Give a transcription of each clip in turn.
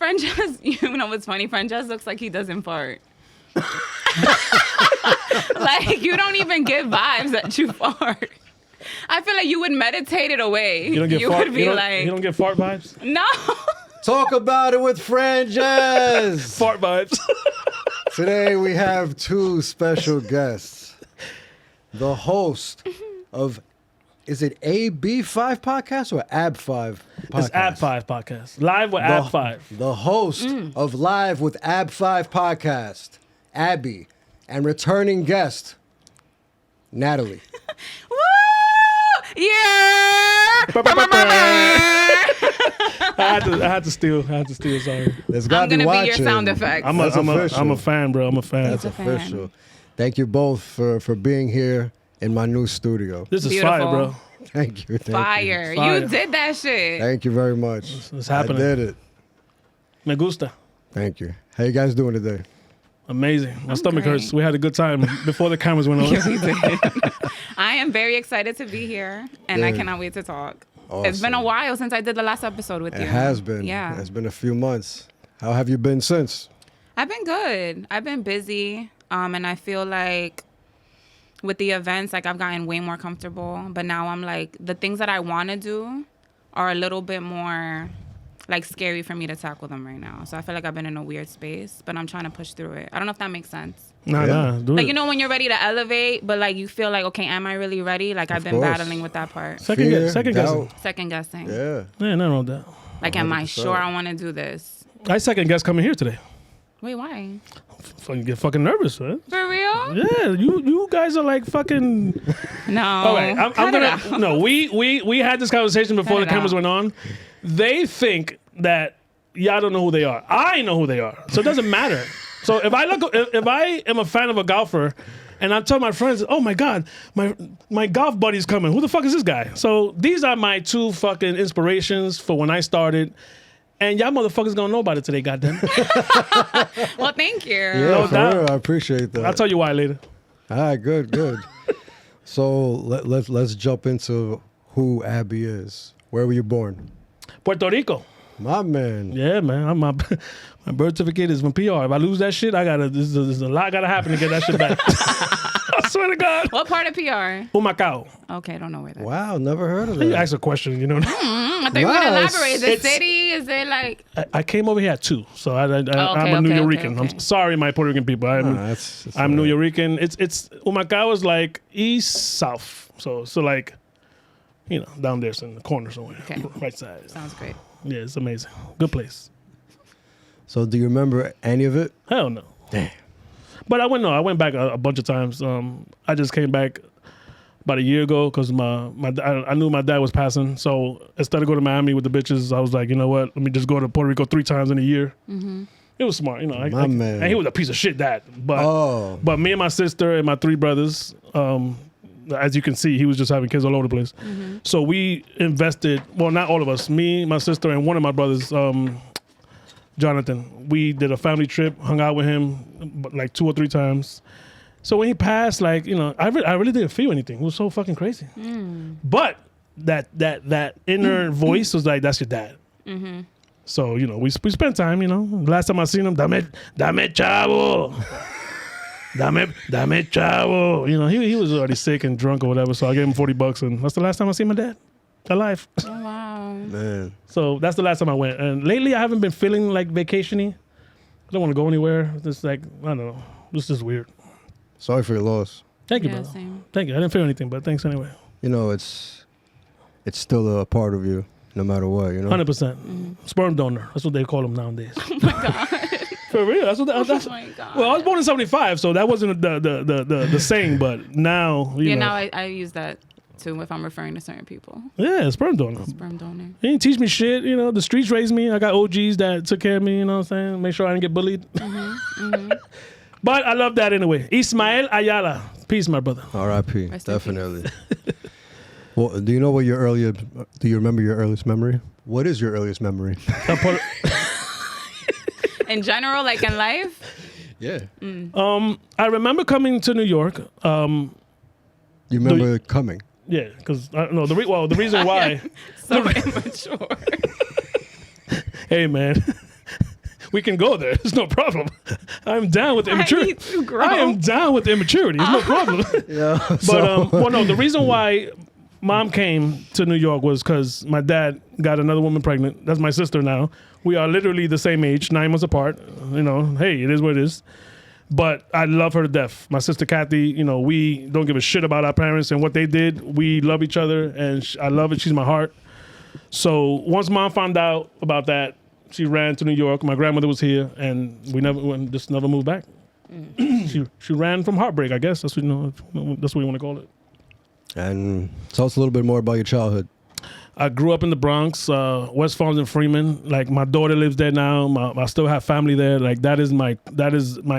Franjez, you know what's funny? Franjez looks like he doesn't fart. Like, you don't even give vibes that you fart. I feel like you would meditate it away. You don't get fart. You don't get fart vibes. No. Talk about it with Franjez. Fart vibes. Today we have two special guests. The host of, is it abfive podcast or abfive podcast? It's abfive podcast. Live with abfive. The host of Live with abfive podcast, Abbie, and returning guest, Natalie. Woo! Yeah. I had to steal. Sorry. There's got to be watching. I'm gonna be your sound effects. I'm a fan, bro. I'm a fan. That's official. Thank you both for being here in my new studio. This is Beautiful. fire, bro. Thank you. Fire. Fire. You did that shit. Thank you very much. It's happening. I did it. Me gusta. Thank you. How you guys doing today? Amazing. My stomach great. hurts. We had a good time before the cameras went on. I am very excited to be here, and I Good. cannot wait to talk. Awesome. It's been a while since I did the last episode with you. It has been. Yeah. It's been a few months. How have you been since? I've been good. I've been busy, and I feel like with the events, like I've gotten way more comfortable. But now I'm like, the things that I want to do are a little bit more like scary for me to tackle them right now. So I feel like I've been in a weird space, but I'm trying to push through it. I don't know if that makes sense. Nah, do Like, it. you know, when you're ready to elevate, but like you feel like, okay, am I really ready? Like I've been course. battling with that part. Second Fear, guessing. doubt. Second guessing. Yeah. Yeah, nothing wrong with that. Like, am I 100%. sure I want to do this? I second guess coming here today. Wait, why? Fucking get fucking nervous, man. For real? Yeah, you guys are like fucking. No. All right, I'm Cut it gonna. out. No, we had this conversation before Cut the it cameras out. went on. They think that y'all don't know who they are. I know who they are, so it doesn't matter. So if I am a fan of a golfer, and I tell my friends, oh my god, my golf buddy's coming. Who the fuck is this guy? So these are my two fucking inspirations for when I started. And y'all motherfuckers gonna know about it today, goddamn. Well, thank you. Yeah, for doubt. real. I appreciate that. I'll tell you why later. All right, good. So let's jump into who Abbie is. Where were you born? Puerto Rico. My man. Yeah, man. My birth certificate is from PR. If I lose that shit, there's a lot gotta happen to get that shit back. I swear to God. What part of PR? Humacao. Okay, I don't know where that is. Wow, never heard of You that. asked a question, you know. I thought you were going to Nice. elaborate. Is it city? Is it like... I came over here at 2, so I'm a okay, New okay, Yorican. okay. I'm sorry, my Puerto Rican people. It's I'm all New right. Yorican. It's Humacao is like east south, so like, you know, down there, so in the corner somewhere, Okay. right side. Sounds great. Yeah, it's amazing. Good place. So do you remember any of it? Hell no. Damn. But I went back a bunch of times. I just came back about a year ago because I knew my dad was passing. So instead of going to Miami with the bitches, I was like, you know what? Let me just go to Puerto Rico 3 times in a year. Mm-hmm. It was smart, you know. My man. And he was a piece of shit dad. But Oh. but me and my sister and my 3 brothers, as you can see, he was just having kids all over the place. Mm-hmm. So we invested. Well, not all of us. Me, my sister, and one of my brothers. Jonathan, we did a family trip, hung out with him like 2 or 3 times. So when he passed, like, you know, I really didn't feel anything. It was so fucking crazy. But that inner voice was like, that's your dad. Mm-hmm. So, you know, we spent time, you know. Last time I seen him, dame chavo. Dame chavo. You know, he was already sick and drunk or whatever, so I gave him $40 and that's the last time I seen my dad alive. Oh, wow. Man. So that's the last time I went. And lately I haven't been feeling like vacation-y. I don't want to go anywhere. It's like, I don't know. It's just weird. Sorry for your loss. Thank you, Yeah, brother. same. Thank you. I didn't feel anything, but thanks anyway. You know, it's still a part of you, no matter what, you know? 100%. Sperm donor. That's what they call them nowadays. Oh, my God. For real. That's what Oh, my God. Well, I was born in 75, so that wasn't the saying, but now, you know. Now I use that, too, if I'm referring to certain people. Yeah, sperm donor. Sperm donor. He didn't teach me shit, you know. The streets raised me. I got OGs that took care of me, you know what I'm saying? Make sure I didn't get bullied. But I love that anyway. Ismael Ayala. Peace, my brother. R.I.P. Rest in Definitely. Well, do you remember your earliest memory? What is your earliest memory? In general, like in life? Yeah. I remember coming to New York. You remember coming? Yeah, because the reason why. So immature. Hey man, we can go there. It's no problem. I'm down with immaturity. need to grow. I am down with immaturity. It's no problem. Yeah. But well, no. The reason why Mom came to New York was because my dad got another woman pregnant. That's my sister now. We are literally the same age, 9 months apart. You know, hey, it is what it is. But I love her to death. My sister Kathy, you know, we don't give a shit about our parents and what they did. We love each other, and I love it. She's my heart. So once Mom found out about that, she ran to New York. My grandmother was here, and we never moved back. She ran from heartbreak, I guess. That's what you want to call it. And tell us a little bit more about your childhood. I grew up in the Bronx, West Farms and Freeman. Like, my daughter lives there now. I still have family there. Like, that is my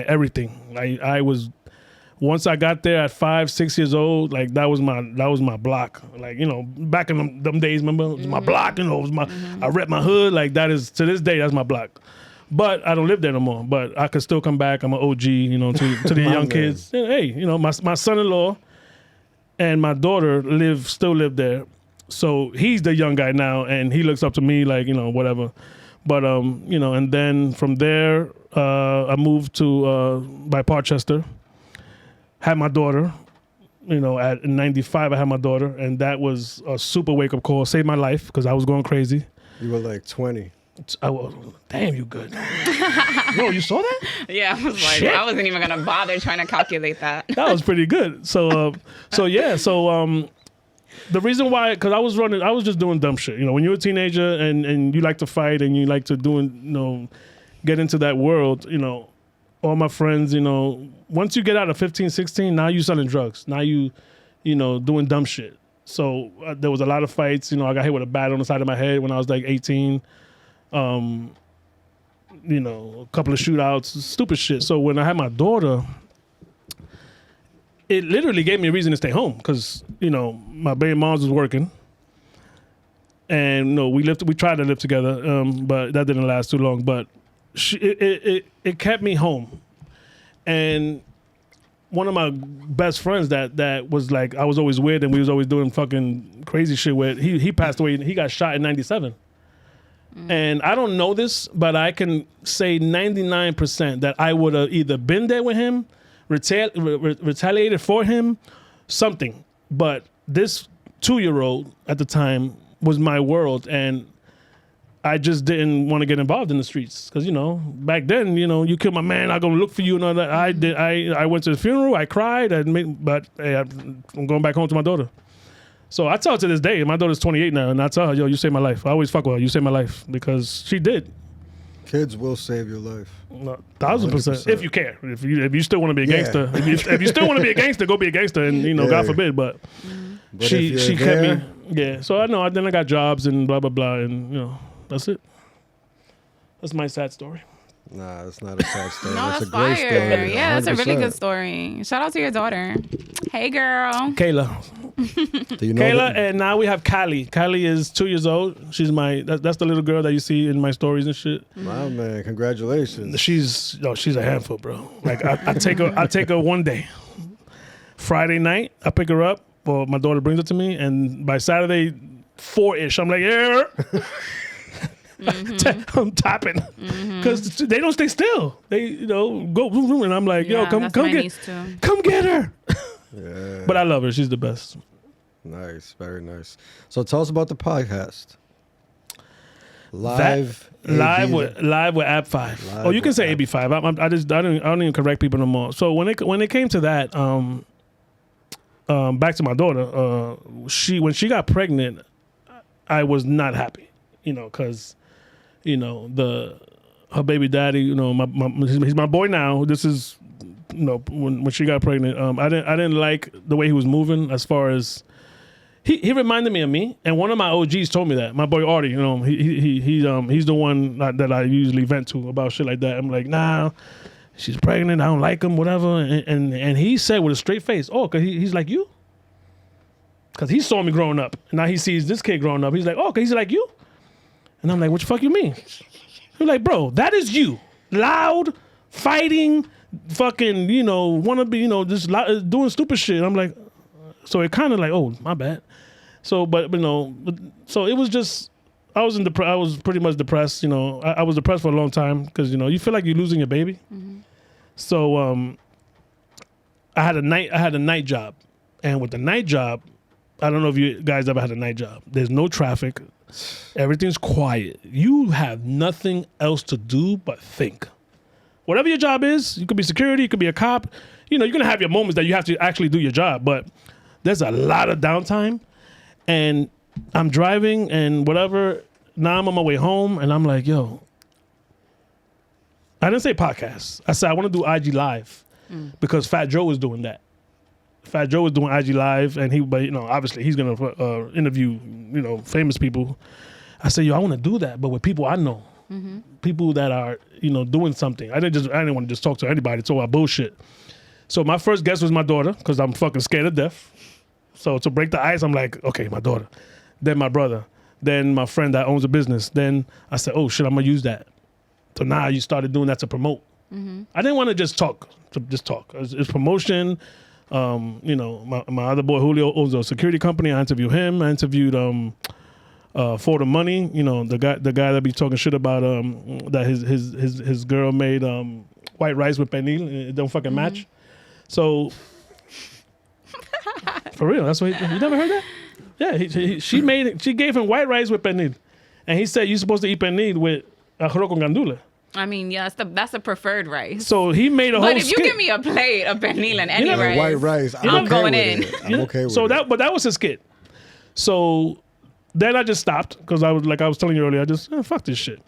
everything. I was, once I got there at 5, 6 years old, like, that was my block. Like, you know, back in them days, remember, it was my block. You know, it was I rep my hood. Like, that is, to this day, that's my block. But I don't live there no more. But I could still come back. I'm an OG, you know, to the young kids. Hey, you know, my son-in-law and my daughter still live there. So he's the young guy now, and he looks up to me like, you know, whatever. But, you know, and then from there, I moved to by Parenthood, had my daughter. You know, in 95, I had my daughter, and that was a super wake-up call. Saved my life because I was going crazy. You were like 20. Damn, you good. Yo, you saw that? Yeah, I was like, Shit. I wasn't even gonna bother trying to calculate that. That was pretty good. So the reason why, because I was just doing dumb shit. You know, when you're a teenager and you like to fight and you like to get into that world, you know, all my friends, you know, once you get out of 15, 16, now you selling drugs. Now you know, doing dumb shit. So there was a lot of fights. You know, I got hit with a bat on the side of my head when I was like 18. You know, a couple of shootouts, stupid shit. So when I had my daughter, it literally gave me a reason to stay home because, you know, my baby mom was working, and we tried to live together, but that didn't last too long. But it kept me home, and one of my best friends that was like, I was always with, and we was always doing fucking crazy shit with. He passed away. He got shot in 97. And I don't know this, but I can say 99% that I would have either been there with him, retaliated for him, something. But this 2-year-old at the time was my world, and I just didn't want to get involved in the streets because, you know, back then, you know, you kill my man, I'm gonna look for you and all that. I went to the funeral, I cried, but hey, I'm going back home to my daughter. So I tell her to this day, my daughter's 28 now, and I tell her, yo, you saved my life. I always fuck with her, you saved my life, because she did. Kids will save your life. 1,000%. If you care. If you still want to be a gangster. If you still want to be a gangster, go be a gangster, and, you know, God forbid, but she kept me. Yeah. So I know, then I got jobs and blah, blah, blah, and, you know, that's it. That's my sad story. Nah, that's not a sad story. No, that's that's a great fire. story. Yeah, that's a really 100%. good story. Shout out to your daughter. Hey, girl. Kayla. Do you know Kayla, that? and now we have Callie. Callie is 2 years old. She's that's the little girl that you see in my stories and shit. Wow, man, congratulations. She's a handful, bro. Like I take her one day. Friday night, I pick her up. Well, my daughter brings it to me, and by Saturday 4-ish, I'm like, yeah. I'm tapping because they don't stay still. They, you know, go and I'm like, yo, come get her. Yeah. But I love her. She's the best. Nice, very nice. So tell us about the podcast. Live with abfive. Oh, you can say AB5. I don't even correct people no more. So when it came to that, back to my daughter, when she got pregnant, I was not happy, you know, because, you know, her baby daddy, you know, he's my boy now. This is, you know, when she got pregnant, I didn't like the way he was moving. As far as he reminded me of me, and one of my OGs told me that. My boy Artie, you know, he's the one that I usually vent to about shit like that. I'm like, nah, she's pregnant. I don't like him, whatever. And he said with a straight face, oh, cause he's like you, cause he saw me growing up. And now he sees this kid growing up. He's like, oh, cause he's like you. And I'm like, what the fuck you mean? He's like, bro, that is you. Loud, fighting, fucking, you know, want to be, you know, just doing stupid shit. I'm like, so it kind of like, oh, my bad. So, but you know, so it was just I was pretty much depressed. You know, I was depressed for a long time because you know you feel like you're losing your baby. Mm-hmm. So I had a night job, and with the night job, I don't know if you guys ever had a night job. There's no traffic, everything's quiet. You have nothing else to do but think. Whatever your job is, you could be security, you could be a cop. You know, you're gonna have your moments that you have to actually do your job, but there's a lot of downtime. And I'm driving and whatever. Now I'm on my way home, and I'm like, yo. I didn't say podcast. I said I want to do IG Live because Fat Joe was doing that. Fat Joe was doing IG Live, and but you know, obviously he's gonna interview, you know, famous people. I said, yo, I want to do that, but with people I know. People that are, you know, doing something. I didn't want to just talk to anybody, talk about bullshit. So my first guest was my daughter, because I'm fucking scared of death. So to break the ice, I'm like, okay, my daughter. Then my brother. Then my friend that owns a business. Then I said, oh shit, I'm gonna use that. So now you started doing that to promote. I didn't want to just talk. It's promotion. You know, my other boy Julio owns a security company. I interviewed him. I interviewed For the Money, you know, the guy that be talking shit about that his girl made white rice with pernil. It don't fucking match. So for real, that's what you never heard that? Yeah, she gave him white rice with pernil, and he said you're supposed to eat pernil with arroz con gandula. I mean, yeah, that's a preferred rice. So he made a whole. But if you give me a plate of pernil and any rice, white rice, I'm going in. I'm okay with it. But that was his skit. So then I just stopped because I was telling you earlier. I just fuck this shit.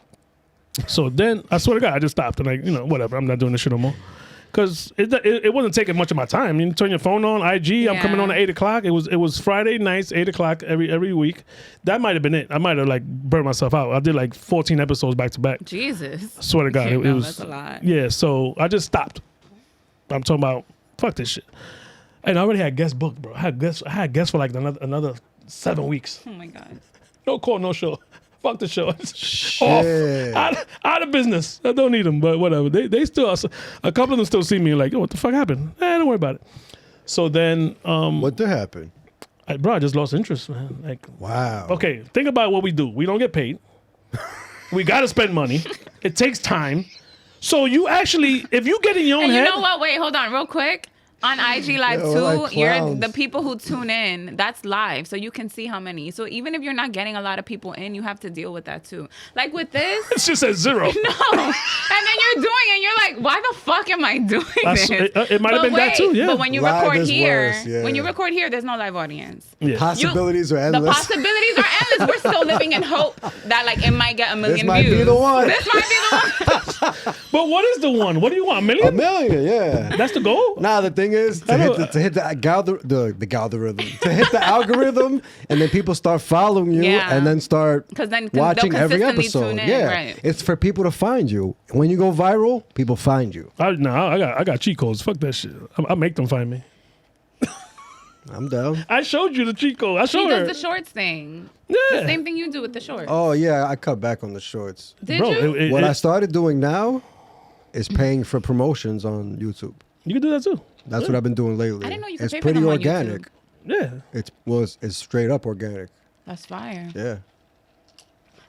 So then I swear to God, I just stopped and like, you know, whatever. I'm not doing this shit no more. Because it wasn't taking much of my time. You turn your phone on, IG. I'm coming on at 8:00. It was Friday nights, 8:00 every week. That might have been it. I might have like burned myself out. I did like 14 episodes back to back. Jesus. I swear to God, it was. That's a lot. Yeah, so I just stopped. I'm talking about fuck this shit. And I already had guests booked, bro. I had guests for like another 7 weeks. Oh my God. No call, no show. Fuck the show. Off. Out of business. I don't need them, but whatever. They still, a couple of them still see me like, oh, what the fuck happened? Don't worry about it. So then. What did happen? I just lost interest, man. Like, wow. Okay, think about what we do. We don't get paid. We got to spend money. It takes time. So you actually, if you get in your own head. You know what? Wait, hold on real quick. On IG Live too, like you're the people who tune in. That's live, so you can see how many. So even if you're not getting a lot of people in, you have to deal with that too. Like with this, it's just at 0. No, and then you're doing it. You're like, why the fuck am I doing this? It might have been that too. Yeah. But when you record here, when you record here, there's no live audience. Yeah. Possibilities are endless. The possibilities are endless. We're still living in hope that like it might get 1 million views. This might be the one. This might be the one. But what is the one? What do you want? 1 million? 1 million, yeah. That's the goal? Nah, the thing is to hit the algorithm, to hit the algorithm, and then people start following you, and then start watching every episode. Right. It's for people to find you. When you go viral, people find you. I got cheat codes. Fuck that shit. I make them find me. I'm down. I showed you the cheat code. She does the shorts thing. Yeah. The same thing you do with the shorts. Oh yeah, I cut back on the shorts. Did you? What I started doing now is paying for promotions on YouTube. You can do that too. That's what I've been doing lately. I didn't know you could It's pay pretty for them organic. On YouTube. Yeah. It's straight up organic. That's fire. Yeah.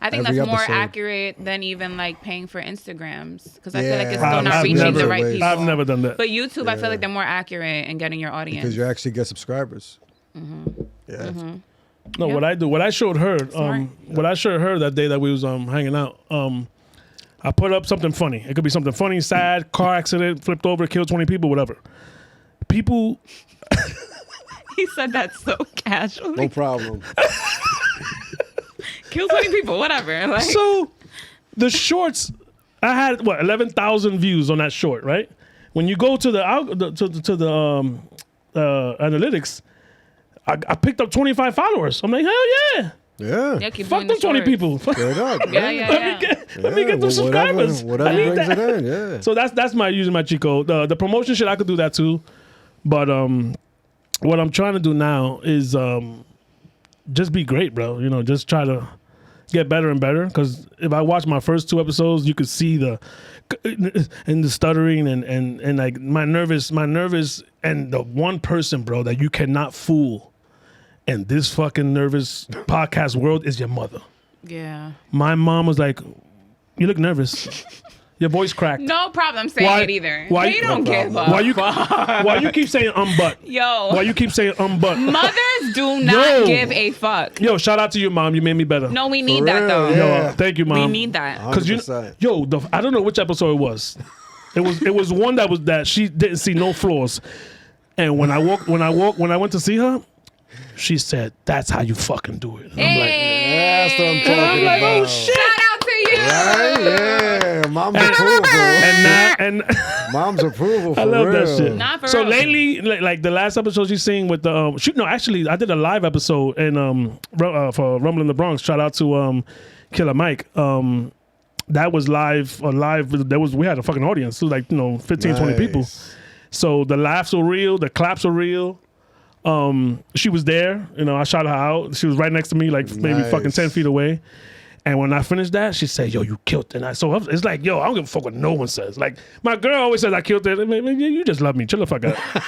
I think Every that's more episode. accurate than even like paying for Instagrams because I feel like it's still not reaching the right people. I've never done that. But YouTube, I feel like they're more accurate in getting your audience because you actually get subscribers. Yeah. Mm-hmm. No, Yep. what I do, what I showed her that day that we was hanging out, I put up something funny. It could be something funny, sad, car accident, flipped over, killed 20 people, whatever. People. He said that so casually. No problem. Kill 20 people, whatever. Like. So the shorts, I had 11,000 views on that short, right? When you go to the analytics, I picked up 25 followers. I'm like, hell yeah. Yeah. Fuck those 20 people. Straight up. Let me get those subscribers. Whatever brings it in, yeah. So that's my using my cheat code. The promotion shit, I could do that too. But what I'm trying to do now is just be great, bro. You know, just try to get better and better. Because if I watch my first 2 episodes, you could see the stuttering and like my nervous and the one person, bro, that you cannot fool in this fucking nervous podcast world is your mother. Yeah. My mom was like, "You look nervous. Your voice cracked." No problem saying Why- it either. why- They don't No give problem. a Why you keep saying butt? Yo. Why you keep saying butt? Mothers do not Yo. give a fuck. Yo, shout out to you, mom. You made me better. No, we need For that real, though. yeah. Yo, thank you, mom. We need that. 100%. I don't know which episode it was. It was one that she didn't see no flaws. And when I went to see her, she said, "That's how you fucking do it." And I'm like, That's what I'm and talking I'm like, about. oh shit. Shout out to you. Right? Yeah. Mom's approval. And Mom's approval for I love real. that shit. Not for So real. lately, like the last episode she sing with the actually I did a live episode in for Rumble in the Bronx. Shout out to Killer Mike. That was live. We had a fucking audience. It was like 15, 20 people. Nice. So the laughs were real, the claps were real. She was there. I shot her out. She was right next to me, like maybe Nice. fucking 10 feet away. And when I finished that, she said, "Yo, you killed it." And it's like, yo, I don't give a fuck what no one says. Like my girl always says I killed it. You just love me. Chill the fuck out. I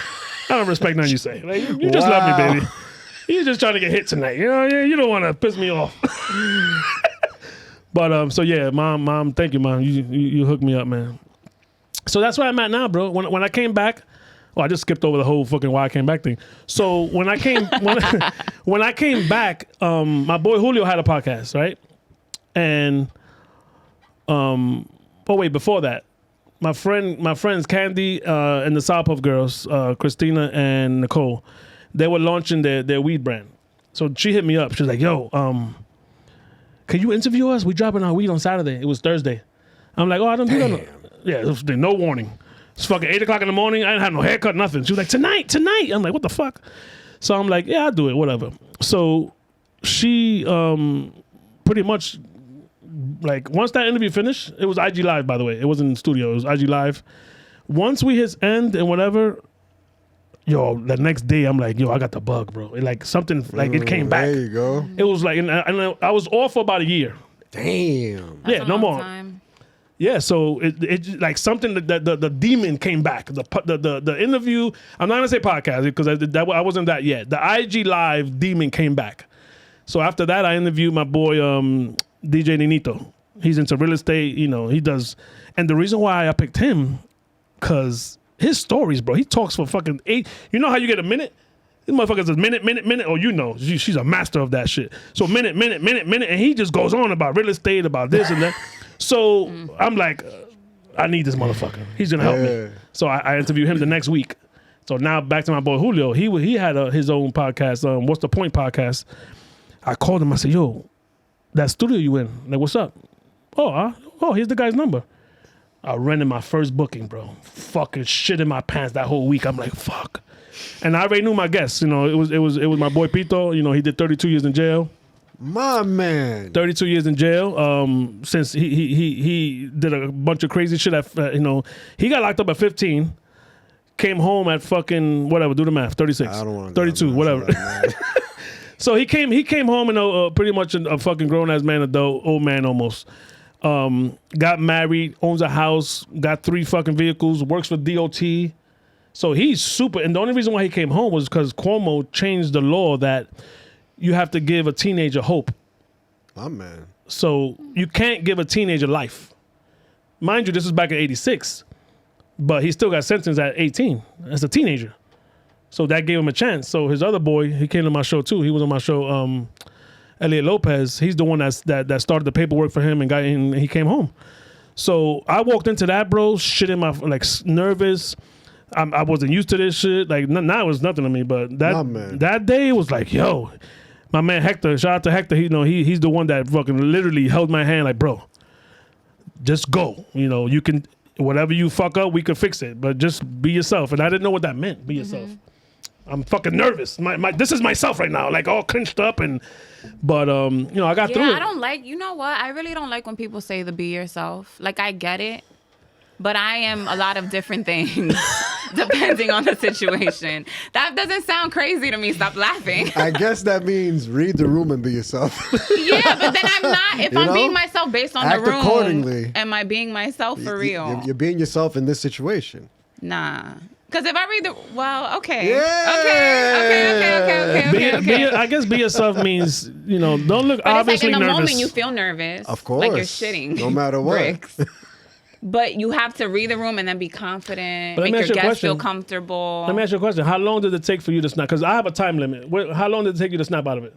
don't respect nothing you say. Like you just love me, baby. You're just trying to get hit tonight. You don't want to piss me off. But so yeah, mom, thank you, mom. You hooked me up, man. So that's where I'm at now, bro. When I came back, I just skipped over the whole fucking why I came back thing. So when I came when I came back, my boy Julio had a podcast, right? And before that, my friends Candy and the Sour Puff Girls, Christina and Nicole, they were launching their weed brand. So she hit me up. She was like, "Yo, can you interview us? We dropping our weed on Saturday." It was Thursday. I'm like, "Oh, I don't do that." Yeah, no warning. It's fucking 8:00 in the morning. I didn't have no haircut, nothing. She was like, tonight. I'm like, what the fuck? So I'm like, yeah, I'll do it, whatever. So she pretty much, like, once that interview finished, it was IG Live, by the way. It wasn't in the studio. It was IG Live. Once we hit end and whatever, the next day, I'm like, I got the bug, bro. It came back. There you go. It was like, and I was off for about a year. Damn. That's Yeah, a no long more. time. Yeah, so it like something that the demon came back. The interview. I'm not gonna say podcast because I wasn't that yet. The IG Live demon came back. So after that, I interviewed my boy DJ Ninito. He's into real estate. He does. And the reason why I picked him, cause his stories, bro. He talks for fucking 8. You know how you get a minute? This motherfucker says minute. Oh, she's a master of that shit. So minute, and he just goes on about real estate, about this and that. So I'm like, I need this motherfucker. He's gonna help me. So I interviewed him the next week. So now back to my boy Julio. He had his own podcast. What's the Point podcast? I called him. I said, "Yo, that studio you in? Like, what's up?" Oh, here's the guy's number. I rented my first booking, bro. Fucking shit in my pants that whole week. I'm like, fuck. And I already knew my guests. It was my boy Pito. He did 32 years in jail. My man. 32 years in jail. Since he did a bunch of crazy shit. He got locked up at 15. Came home at fucking whatever. Do the math. 36. I don't want 32. Whatever. So he came home and pretty much a fucking grown ass man, adult, old man almost. Got married, owns a house, got 3 fucking vehicles, works for DOT. So he's super. And the only reason why he came home was because Cuomo changed the law that you have to give a teenager hope. My man. So you can't give a teenager life. Mind you, this is back in 86, but he still got sentenced at 18 as a teenager. So that gave him a chance. So his other boy, he came to my show too. He was on my show, Elliot Lopez. He's the one that started the paperwork for him and he came home. So I walked into that, bro, shit in my, like, nervous. I wasn't used to this shit. Like, now it was nothing to me, but that day it was like, yo, my man Hector, shout out to Hector. He's the one that fucking literally held my hand like, bro, just go. You can, whatever you fuck up, we can fix it, but just be yourself. And I didn't know what that meant, be yourself. I'm fucking nervous. This is myself right now, like all clenched up but I got through it. I don't like, you know what? I really don't like when people say the be yourself. Like, I get it, but I am a lot of different things depending on the situation. That doesn't sound crazy to me. Stop laughing. I guess that means read the room and be yourself. Yeah, but then I'm not. If I'm being myself based on Act the room, accordingly. am I being myself for real? You're being yourself in this situation. Nah. Because if I read okay. Yeah. Okay. I guess be yourself means, don't look But obviously it's like in the nervous. moment you feel nervous. Of course. Like you're shitting. No matter what. Bricks. But you have to read the room and then be confident. But let me make ask your you a guests feel question. comfortable. Let me ask you a question. How long did it take for you to snap? Because I have a time limit. How long did it take you to snap out of it?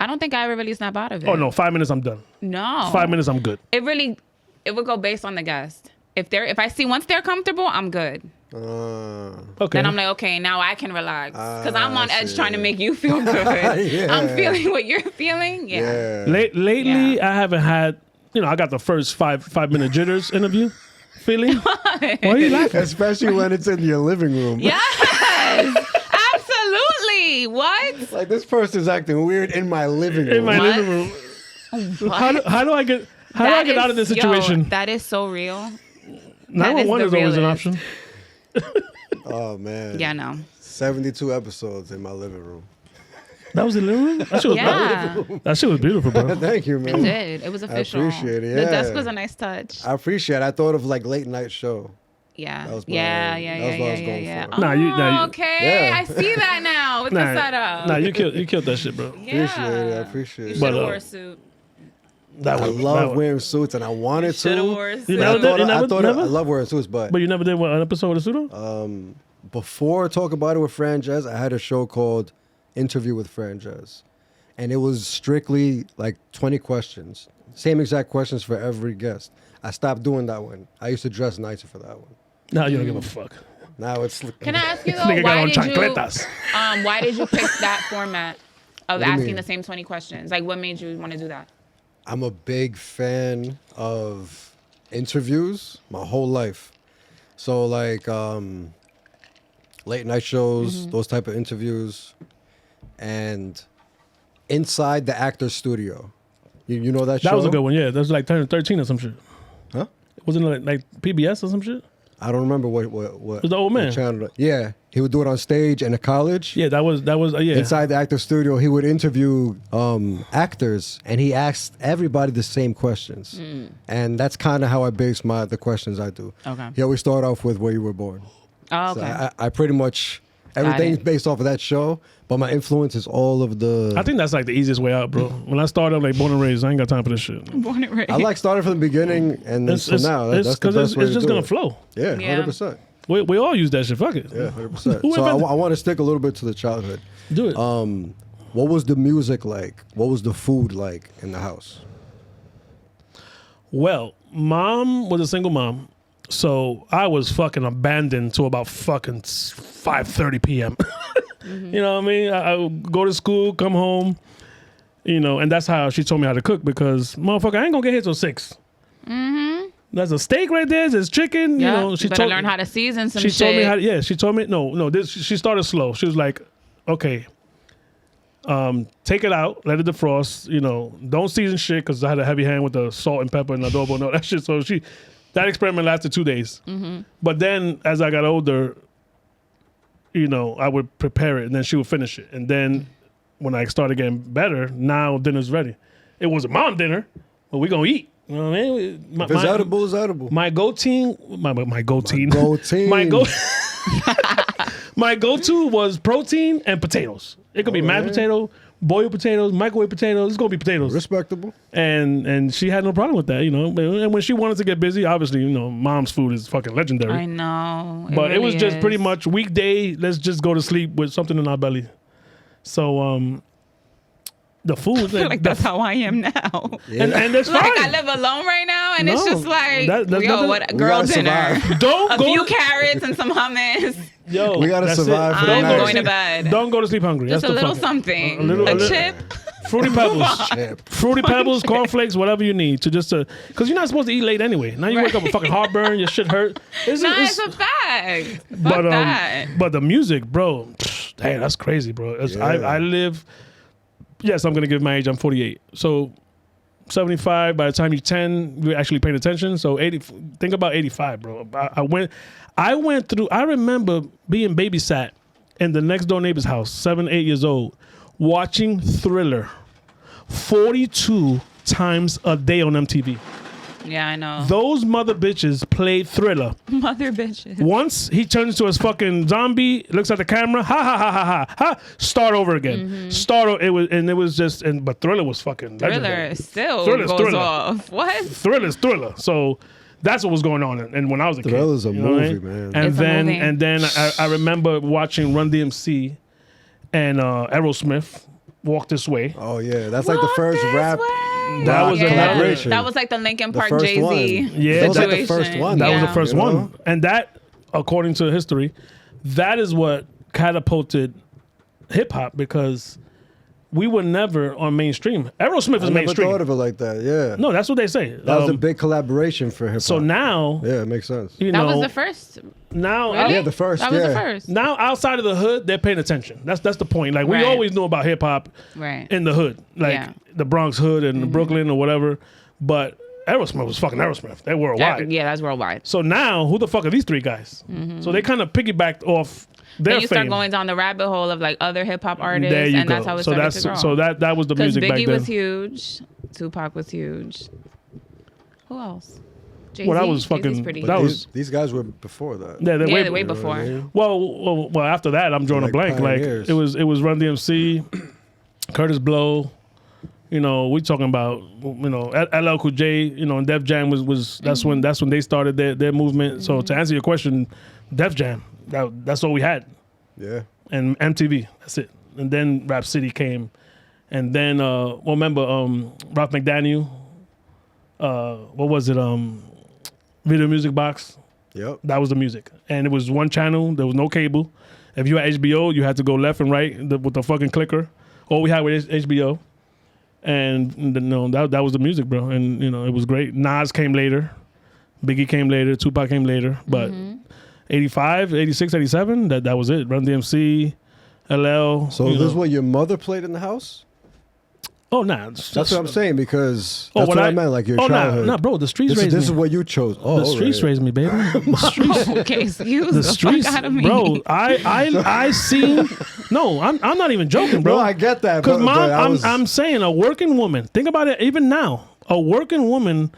I don't think I ever really snap out of it. Oh, no. 5 minutes, I'm done. No. 5 minutes, I'm good. It would go based on the guest. If I see once they're comfortable, I'm good. Okay. Then I'm like, okay, now I can relax. Because I'm on edge see. trying to make you feel good. Yeah. I'm feeling what you're feeling. Yeah. Lately, Yeah. I haven't had, I got the first 5-minute jitters interview feeling. Why are you laughing? Especially when it's in your living room. Yes. Absolutely. What? Like, this person's acting weird in my living room. In my What? living room. What? How do I get out of this situation? Yo, that is so real. 911 is the always an realest. option. Oh, man. Yeah, no. 72 episodes in my living room. That was the living room? That shit was, Yeah. that shit was beautiful, bro. Thank you, It man. did. It was official. appreciate it, The yeah. desk was a nice touch. I appreciate it. I thought of like late night show. Yeah. That was my- Yeah. that was what I was going Yeah. for. Nah, you- Okay. Yeah. I see that now with the setup. Nah, you killed that shit, bro. Yeah. Appreciate it. I appreciate You it. should But, have wore a suit. That I was, love that- wearing suits and I wanted to. Should have wore a suit. You But I never did? thought, You I, never- thought never? I love wearing suits, but But you never did an episode of Pseudo? before Talk About It with Franjez, I had a show called Interview with Franjez. And it was strictly like 20 questions. Same exact questions for every guest. I stopped doing that one. I used to dress nicer for that one. Nah, you don't give a fuck. Now it's... Can I ask you though, Nigga got why on did you chancletas. why did you pick that format of do you asking mean? the same 20 questions? Like what made you want to do that? I'm a big fan of interviews my whole life. So like late night shows, those type of interviews, and inside the actor's studio. You know that show? That was a good one, yeah. That was like 13 or some shit. Huh? Wasn't it like PBS or some shit? I don't remember what was the old man. what channel. Yeah, he would do it on stage in a college. Yeah, that was yeah. Inside the actor's studio, he would interview actors, and he asked everybody the same questions. And that's kind of how I base the questions I do. Okay. He always start off with where you were born. Oh, So okay. I pretty much, everything's it. based off of that show, but my influence is all of the... I think that's like the easiest way out, bro. When I started, I'm like born and raised. I ain't got time for this shit. Born and raised. I like starting from the beginning and then so now. That's the because best way it's to just do gonna it. flow. Yeah, Yeah. 100%. We all use that shit. Fuck it. Yeah, 100%. Who So invented- I want to stick a little bit to the childhood. Do it. What was the music like? What was the food like in the house? Well, mom was a single mom, so I was fucking abandoned to about fucking 5:30 p.m. You know what I mean? I would go to school, come home, and that's how she told me how to cook because motherfucker, I ain't gonna get here till 6. There's a steak right there. There's chicken. Yeah, You know, she better told learn how to season some she shit. told me how. Yeah, she told me no. She started slow. She was like, okay, take it out, let it defrost. Don't season shit because I had a heavy hand with the salt and pepper and adobo and all that shit. So that experiment lasted 2 days. But then as I got older, I would prepare it and then she would finish it. And then when I started getting better, now dinner's ready. It was a mom dinner, but we gonna eat. You know what I mean? If it's edible, it's edible. My go-to, my go-to, Go-teen. my go-to was protein and potatoes. It could be mashed potato, boiled potatoes, microwave potatoes. It's gonna be potatoes. Respectable. And she had no problem with that, And when she wanted to get busy, obviously, mom's food is fucking legendary. I know. But it was really just is. pretty much weekday. Let's just go to sleep with something in our belly. So the food, I feel like that's how I am now. and that's fine. Like I live alone right now, and it's No, just like, that's yo, nothing- what We girl gotta dinner? survive. Don't A go. few carrots and some hummus. Yo, We gotta that's it. survive for the I'm night. going to bed. Don't go to sleep hungry. Just That's a the little fucking- something. a little- a chip. Fruity Pebbles. Chip. Fruity Pebbles, cornflakes, whatever you need because you're not supposed to eat late anyway. Now you wake up with fucking heartburn, your shit hurt. It's It's a fact. Fuck that. but the music, bro, damn, that's crazy, bro. I live. Yes, I'm gonna give my age. I'm 48, so 75. By the time you're 10, you're actually paying attention. So 80. Think about 85, bro. I went through. I remember being babysat in the next door neighbor's house, 7, 8 years old, watching Thriller 42 times a day on MTV. Yeah, I know. Those mother bitches played Thriller. Mother bitches. Once he turns into his fucking zombie, looks at the camera, ha ha ha ha ha ha, start over again. But Thriller was fucking legendary. Thriller still Thriller's goes Thriller. off. What? Thriller's Thriller. So that's what was going on. And when I was a kid, Thriller's a you know what I movie, mean? man. And then I remember watching Run DMC and Aerosmith, Walk This Way. Oh yeah, that's like the first rap. That was a collaboration. That was like the Linkin The Park first Jay-Z. one. Yeah, that was like the situation. first one. That was Yeah. the first You know? one. And that, according to history, that is what catapulted hip hop because we were never on mainstream. Aerosmith is I never mainstream. thought of it like that. Yeah, No, that's what they say. that was a big collaboration for hip hop. So now, yeah, it makes sense. you That know, was the first. now, Really? Yeah, the first. That was yeah. the first. now outside of the hood, they're paying attention. That's the point. Like we Right. always knew about hip hop Right. in the hood, like Yeah. the Bronx hood and Brooklyn or whatever. But Aerosmith was fucking Aerosmith. They were worldwide. Yeah, that's worldwide. So now, who the fuck are these three guys? So they kind of piggybacked off their Then you start fame. going down the rabbit hole of like other hip hop artists, There you and go. that's how it so started that's to grow. so that was the Because music back Biggie then. was huge, Tupac was huge. Who else? Jay-Z. Well, that was Jay-Z's fucking- pretty that huge. was- These guys were before that. Yeah, they're Yeah, way, they're way You know before. what I mean? Well, after that, I'm drawing Like a blank. pioneers. Like it was Run DMC, Curtis Blow. You know, we talking about LL Cool J. You know, and Def Jam was that's when they started their movement. So to answer your question, Def Jam that's all we had, Yeah. and MTV. That's it. And then Rap City came, and then remember Ralph McDaniel. What was it? Video Music Box. Yep. That was the music, and it was one channel. There was no cable. If you had HBO, you had to go left and right with the fucking clicker. All we had was HBO, and that was the music, bro. And it was great. Nas came later, Biggie came later, Tupac came later, but 85, 86, 87, that was it. Run DMC, LL. So this is what your mother played in the house? Oh, nah. That's what I'm saying because that's what I meant. Like your nah, childhood. bro. The streets This raised is me. what you chose. Oh, The streets raised me, baby. The streets. Okay, excuse The the streets, fuck out of me. bro. I seen. No, I'm not even joking, bro. No, I get that. Because but I was- I'm saying a working woman. Think about it. Even now, a working woman.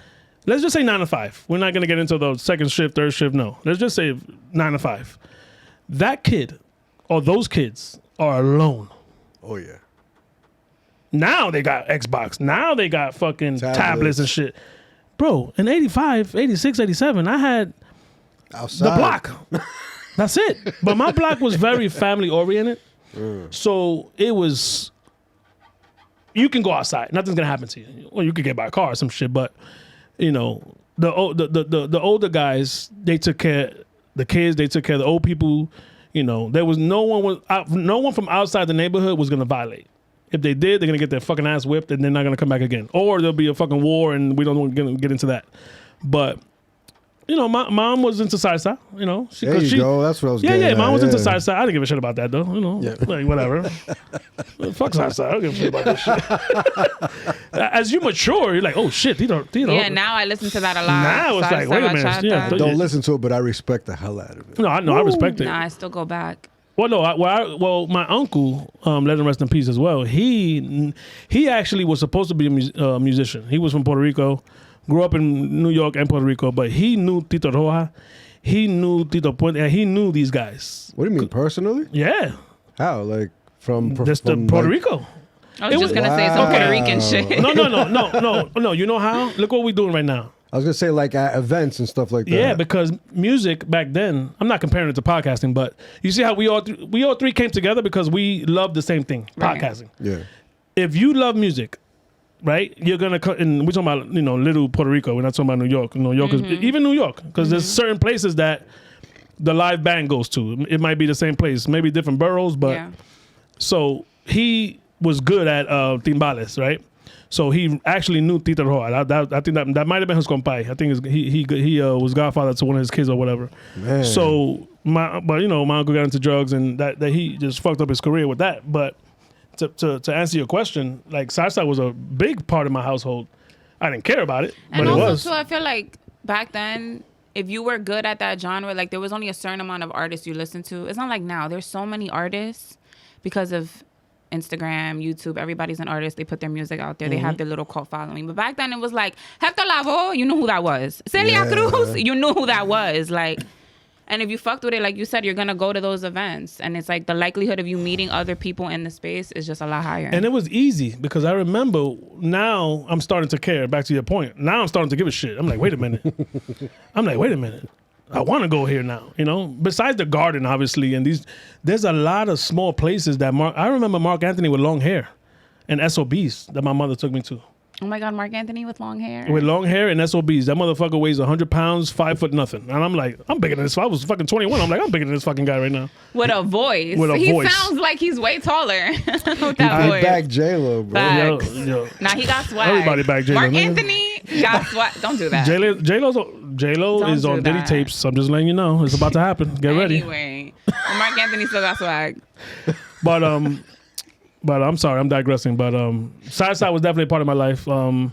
Let's just say 9 to 5. We're not gonna get into the second shift, third shift. No, let's just say 9 to 5. That kid, or those kids, are alone. Oh yeah. Now they got Xbox. Now they got fucking tablets and shit. Bro, in 85, 86, 87, I had Outside. the block. That's it. But my block was very family oriented. So it was, you can go outside. Nothing's going to happen to you. Well, you could get by a car or some shit. But, the older guys, they took care of the kids. They took care of the old people. There was no one from outside the neighborhood was going to violate. If they did, they're going to get their fucking ass whipped and they're not going to come back again. Or there'll be a fucking war and we don't want to get into that. But, my mom was into salsa, There you go. That's what I was getting Yeah, at. mom was into Yeah. salsa. I didn't give a shit about that, though. Like, whatever. Fuck salsa. I don't give a shit about this shit. As you mature, you're like, oh, shit. Yeah, now I listen to that a lot. Now it's like, wait a minute. Bachata. Yeah, Don't listen to it, but I respect the hell out of it. No, I respect it. Nah, I still go back. Well, no. My uncle, let him rest in peace as well. He actually was supposed to be a musician. He was from Puerto Rico, grew up in New York and Puerto Rico, but he knew Tito Roja, he knew Tito Puente, and he knew these guys. What do you mean personally? Yeah, How? Like from Puerto Rico. I was just gonna say some Puerto Rican shit. No. You know how? Look what we're doing right now. I was gonna say like at events and stuff like that. Yeah, because music back then, I'm not comparing it to podcasting, but you see how we all three came together because we love the same thing, Right. podcasting. Yeah. If you love music, right, you're gonna and we're talking about little Puerto Rico. We're not talking about New York. New York is even New York because there's certain places that the live band goes to. It might be the same place, maybe different boroughs, but Yeah. so he was good at timbales, right? So he actually knew Tito Roja. I think that might have been his compay. I think he was godfather to one of his kids or whatever. Man. So my uncle got into drugs and that he just fucked up his career with that. But to answer your question, like salsa was a big part of my household. I didn't care about it, And but it also was. too, I feel like back then, if you were good at that genre, like there was only a certain amount of artists you listened to. It's not like now. There's so many artists because of Instagram, YouTube, everybody's an artist. They put their music out there. They have their little cult following. But back then it was like, Hector Lavoe, you knew who that was. Celia Cruz, you knew who that was. Like, and if you fucked with it, like you said, you're going to go to those events. And it's like the likelihood of you meeting other people in the space is just a lot higher. And it was easy because I remember now I'm starting to care. Back to your point. Now I'm starting to give a shit. I'm like, wait a minute. I want to go here now, you know? Besides the garden, obviously, and there's a lot of small places that I remember Mark Anthony with long hair and SOBs that my mother took me to. Oh my God, Mark Anthony with long hair? With long hair and SOBs. That motherfucker weighs 100 pounds, 5 foot nothing. And I'm like, I'm bigger than this. If I was fucking 21, I'm like, I'm bigger than this fucking guy right now. With a voice. He sounds like he's way taller with that voice. Back J-Lo, bro. Yo. Nah, he got swag. Everybody back J-Lo. Mark Anthony got swag. Don't do that. J-Lo is on Diddy tapes. So I'm just letting you know. It's about to happen. Get ready. Anyway, Mark Anthony still got swag. But I'm sorry, I'm digressing. But Side was definitely a part of my life. I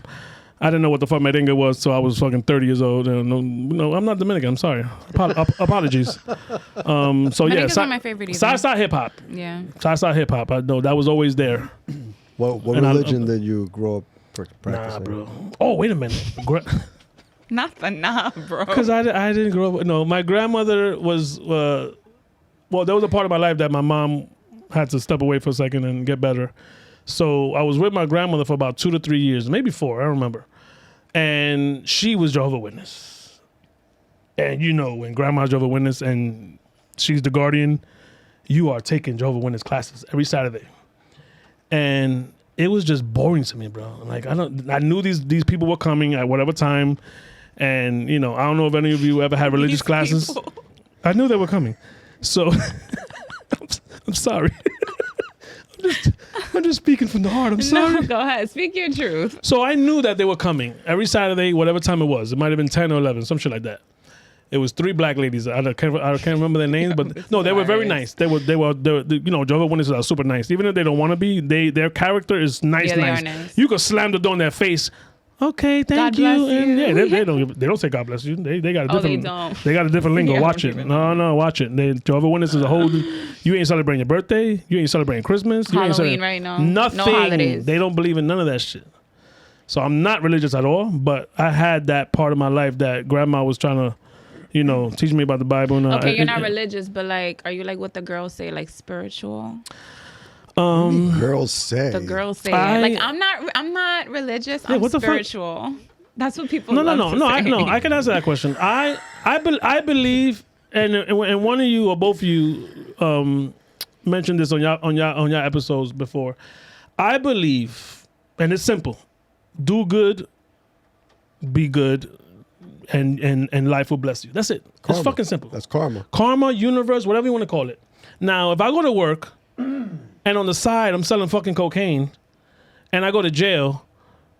didn't know what the fuck merengue was, so I was fucking 30 years old. And no, I'm not Dominican. I'm sorry. Apologies. So yeah, not my favorite either. Side hip hop. Yeah. Side hip hop. I know that was always there. What religion did you grow up practicing? Nah, bro. Oh, wait a minute. Not the bro. Because I didn't grow up. No, my grandmother was. Well, there was a part of my life that my mom had to step away for a second and get better. So I was with my grandmother for about 2 to 3 years, maybe 4, I don't remember. And she was Jehovah's Witness. And you know, when grandma's Jehovah's Witness and she's the guardian, you are taking Jehovah's Witness classes every Saturday. And it was just boring to me, bro. Like I knew these people were coming at whatever time. And you know, I don't know if any of you ever had religious classes. People. I knew they were coming. So I'm sorry. I'm just speaking from the heart. I'm sorry. No, go ahead. Speak your truth. So I knew that they were coming every Saturday, whatever time it was. It might have been 10 or 11, some shit like that. It was 3 black ladies. I can't remember their names, but no, they were very nice. They were you know, Jehovah's Witnesses are super nice. Even if they don't want to be, their character is nice. Yeah, they are nice. You could slam the door in their face. Okay, thank you. And yeah, they don't say God bless you. They got a different. They don't. They got a different lingo. Watch it. No, watch it. Jehovah's Witnesses is a whole. You ain't celebrating your birthday. You ain't celebrating Christmas. You Halloween right now. Nothing. No holidays. They don't believe in none of that shit. So I'm not religious at all, but I had that part of my life that grandma was trying to, you know, teach me about the Bible. And, okay, you're not religious, but like, are you like what the girls say, like spiritual? Girls say. The girls say. Like I'm not religious. I'm spiritual. That's what people. No. I can answer that question. I believe, and one of you or both of you mentioned this on your episodes before. I believe, and it's simple: do good, be good, and life will bless you. That's it. Karma. It's fucking simple. That's karma. Karma, universe, whatever you want to call it. Now, if I go to work. And on the side, I'm selling fucking cocaine, and I go to jail.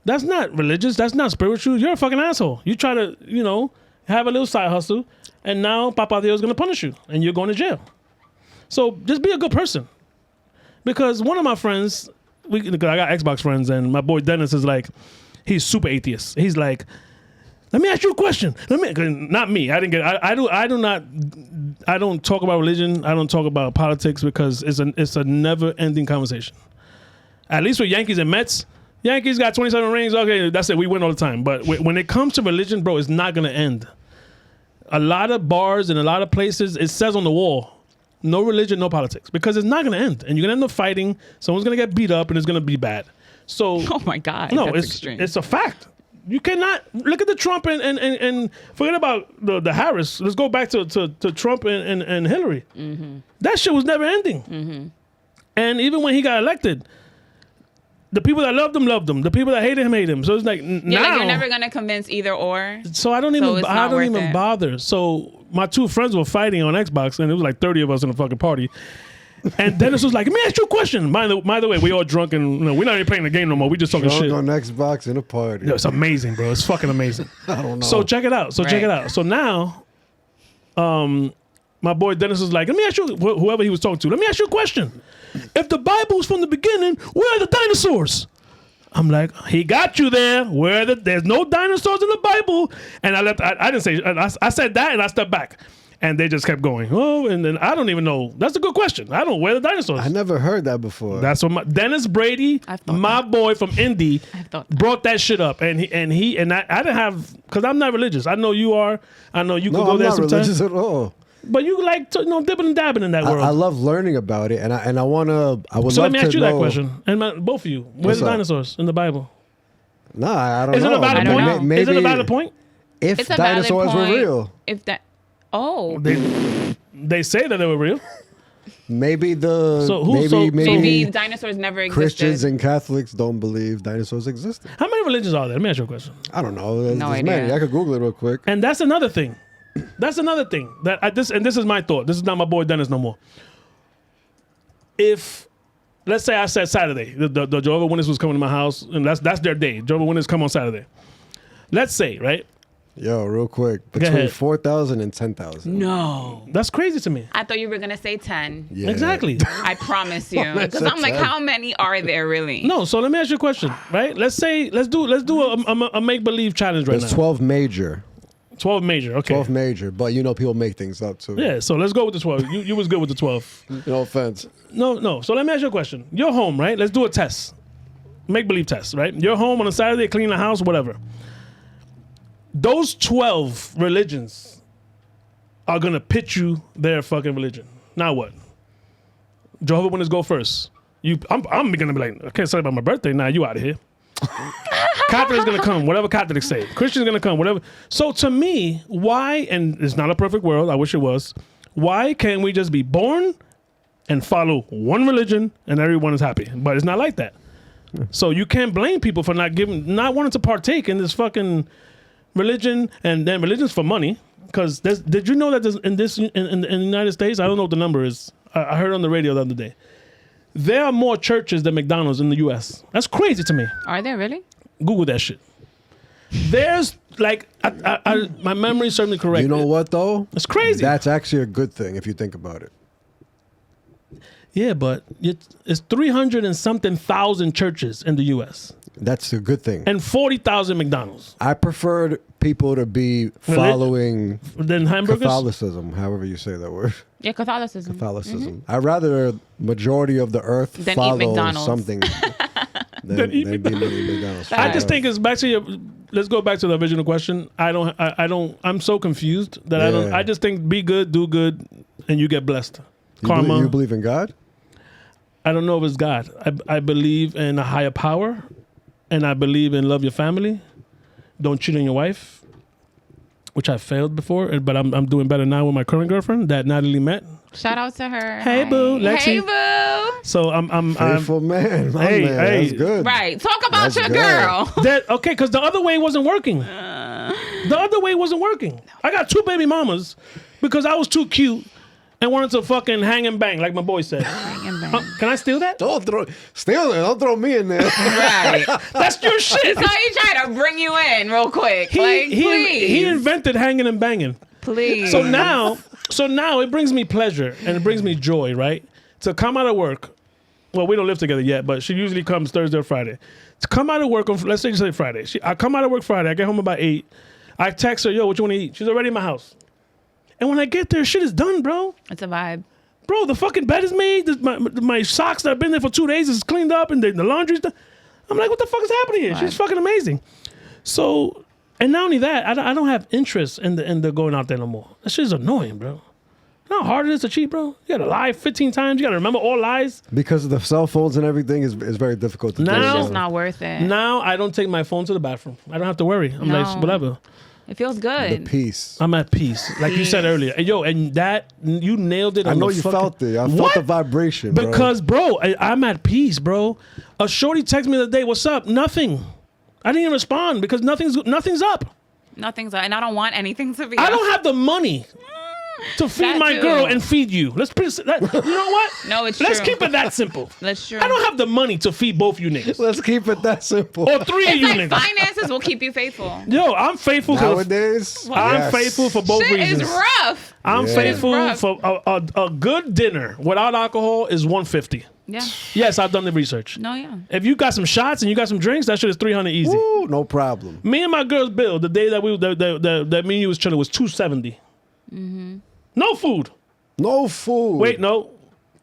That's not religious. That's not spiritual. You're a fucking asshole. You try to, you know, have a little side hustle, and now Papa Dios is going to punish you, and you're going to jail. So just be a good person. Because one of my friends, I got Xbox friends, and my boy Dennis is like, he's super atheist. He's like, let me ask you a question. Not me. I don't talk about religion. I don't talk about politics because it's a never-ending conversation. At least with Yankees and Mets, Yankees got 27 rings. Okay, that's it. We win all the time. But when it comes to religion, bro, it's not gonna end. A lot of bars and a lot of places, it says on the wall, no religion, no politics, because it's not gonna end, and you're gonna end up fighting. Someone's gonna get beat up, and it's gonna be bad. So, oh my God, no, that's extreme. It's a fact. You cannot look at the Trump and forget about the Harris. Let's go back to Trump and Hillary. Mm-hmm. That shit was never ending. Mm-hmm. And even when he got elected, the people that loved him. The people that hated him. So it's like now like you're never gonna convince either or. So I don't even bother. So my 2 friends were fighting on Xbox, and it was like 30 of us in a fucking party. And Dennis was like, let me ask you a question. By the way, we all drunk and we're not even playing the game no more. We just talking shit. on Xbox in a party. Yo, it's amazing, bro. It's fucking amazing. I don't know. So check it out. So now, my boy Dennis was like, let me ask you, whoever he was talking to, let me ask you a question. If the Bible's from the beginning, where are the dinosaurs? I'm like, he got you there. There's no dinosaurs in the Bible. And I didn't say, I said that and I stepped back. And they just kept going. Oh, and then I don't even know. That's a good question. I don't know where the dinosaurs. I never heard that before. That's what Dennis Brady, my boy from Indy, brought that shit up, and I didn't have, because I'm not religious. I know you are. I know you could go there sometimes. I'm not religious at all. But you like to, dipping and dabbing in that world. I love learning about it, and I want to. I would. So love let me to ask you know, that question, and both of you. Where's the dinosaurs in the Bible? Nah, I don't Is know. Is it a valid point? Maybe, Is it a valid point? If it's a dinosaurs valid point. were real, If that, they say that they were real. maybe maybe dinosaurs never existed. Christians and Catholics don't believe dinosaurs existed. How many religions are there? Let me ask you a question. I don't know. There's No many. idea. I could Google it real quick. And that's another thing. That's another thing this is my thought. This is not my boy Dennis no more. If, let's say I said Saturday, the Jehovah's Witnesses was coming to my house, and that's their day. Jehovah's Witnesses come on Saturday. Let's say, right? Yo, real quick, between 4,000 and 10,000. No. That's crazy to me. I thought you were going to say 10. Yeah. Exactly. I promise you. Because I'm like, how many are there really? No, so let me ask you a question, right? Let's do a make-believe challenge right There's now. 12 major. 12 major, okay. 12 major, but people make things up too. Yeah, so let's go with the 12. You was good with the 12. No offense. No. So let me ask you a question. You're home, right? Let's do a test. Make-believe test, right? You're home on a Saturday, clean the house, whatever. Those 12 religions are going to pitch you their fucking religion. Now what? Jehovah's Witnesses go first. I'm going to be like, I can't celebrate my birthday. Now you out of here. Catholic's going to come, whatever Catholics say. Christian's going to come, whatever. So to me, why, and it's not a perfect world, I wish it was, why can't we just be born and follow one religion and everyone is happy? But it's not like that. So you can't blame people for not wanting to partake in this fucking religion, and then religion's for money. Because did you know that in the United States, I don't know what the number is. I heard on the radio the other day. There are more churches than McDonald's in the U.S. That's crazy to me. Are there really? Google that shit. There's like, my memory serves me correct. You know what though? It's crazy. That's actually a good thing if you think about it. Yeah, but it's 300 and something thousand churches in the U.S. That's a good thing. And 40,000 McDonald's. I preferred people to be following then hamburgers? Catholicism, however you say that word. Yeah, Catholicism. Catholicism. I'd rather a majority of the earth Than follow eat McDonald's. something than be McDonald's. I just think it's back to let's go back to the original question. I'm so confused that I just think be good, do good, and you get blessed. Karma. You believe in God? I don't know if it's God. I believe in a higher power, and I believe in love your family. Don't cheat on your wife, which I failed before, but I'm doing better now with my current girlfriend that Natalie met. Shout out to her. Hey boo, Lexi. Hey boo. So I'm faithful man. Hey, That's good. Right. Talk about That's your good. girl. Okay, because the other way wasn't working. The other way wasn't working. I got 2 baby mamas because I was too cute and wanted to fucking hang and bang, like my boy said. Hang and bang. Can I steal that? Don't throw me in there. Right. That's your shit. So he tried to bring you in real quick. He Please. invented hanging and banging. Please. So now it brings me pleasure and it brings me joy, right? To come out of work. Well, we don't live together yet, but she usually comes Thursday or Friday. To come out of work on, let's say Friday. I come out of work Friday. I get home about 8. I text her, yo, what you want to eat? She's already in my house. And when I get there, shit is done, bro. It's a vibe. Bro, the fucking bed is made. My socks that have been there for 2 days is cleaned up, and the laundry's done. I'm like, what the fuck is happening here? Right. She's fucking amazing. So, and not only that, I don't have interest in the going out there no more. That shit's annoying, bro. You know how hard it is to cheat, bro? You gotta lie 15 times. You gotta remember all lies. Because of the cell phones and everything is very difficult to do. Now- It's just not worth it. Now I don't take my phone to the bathroom. I don't have to worry. I'm No. like, whatever. It feels The good. peace. I'm at peace. Like you said earlier. And yo, and that, you nailed it. I on know the you fucking- felt it. I felt What? the vibration, bro. Because, bro, I'm at peace, bro. A shorty texted me the other day, what's up? Nothing. I didn't even respond because nothing's up. Nothing's, and I don't want anything to be. I don't have the money to feed That my too. girl and feed you. You know what? No, it's Let's true. keep it that simple. That's true. I don't have the money to feed both you niggas. Let's keep it that simple. Or 3 of It's you like niggas. finances will keep you faithful. Yo, I'm faithful. Nowadays, I'm yes. faithful for both Shit reasons. is rough. I'm Yeah. faithful It's for a good dinner without alcohol is $150. Yeah. Yes, I've done the research. No, yeah. If you got some shots and you got some drinks, that shit is $300 easy. Woo, no problem. Me and my girl's bill the day that me and you was chilling was $270. No food. No food. Wait, no.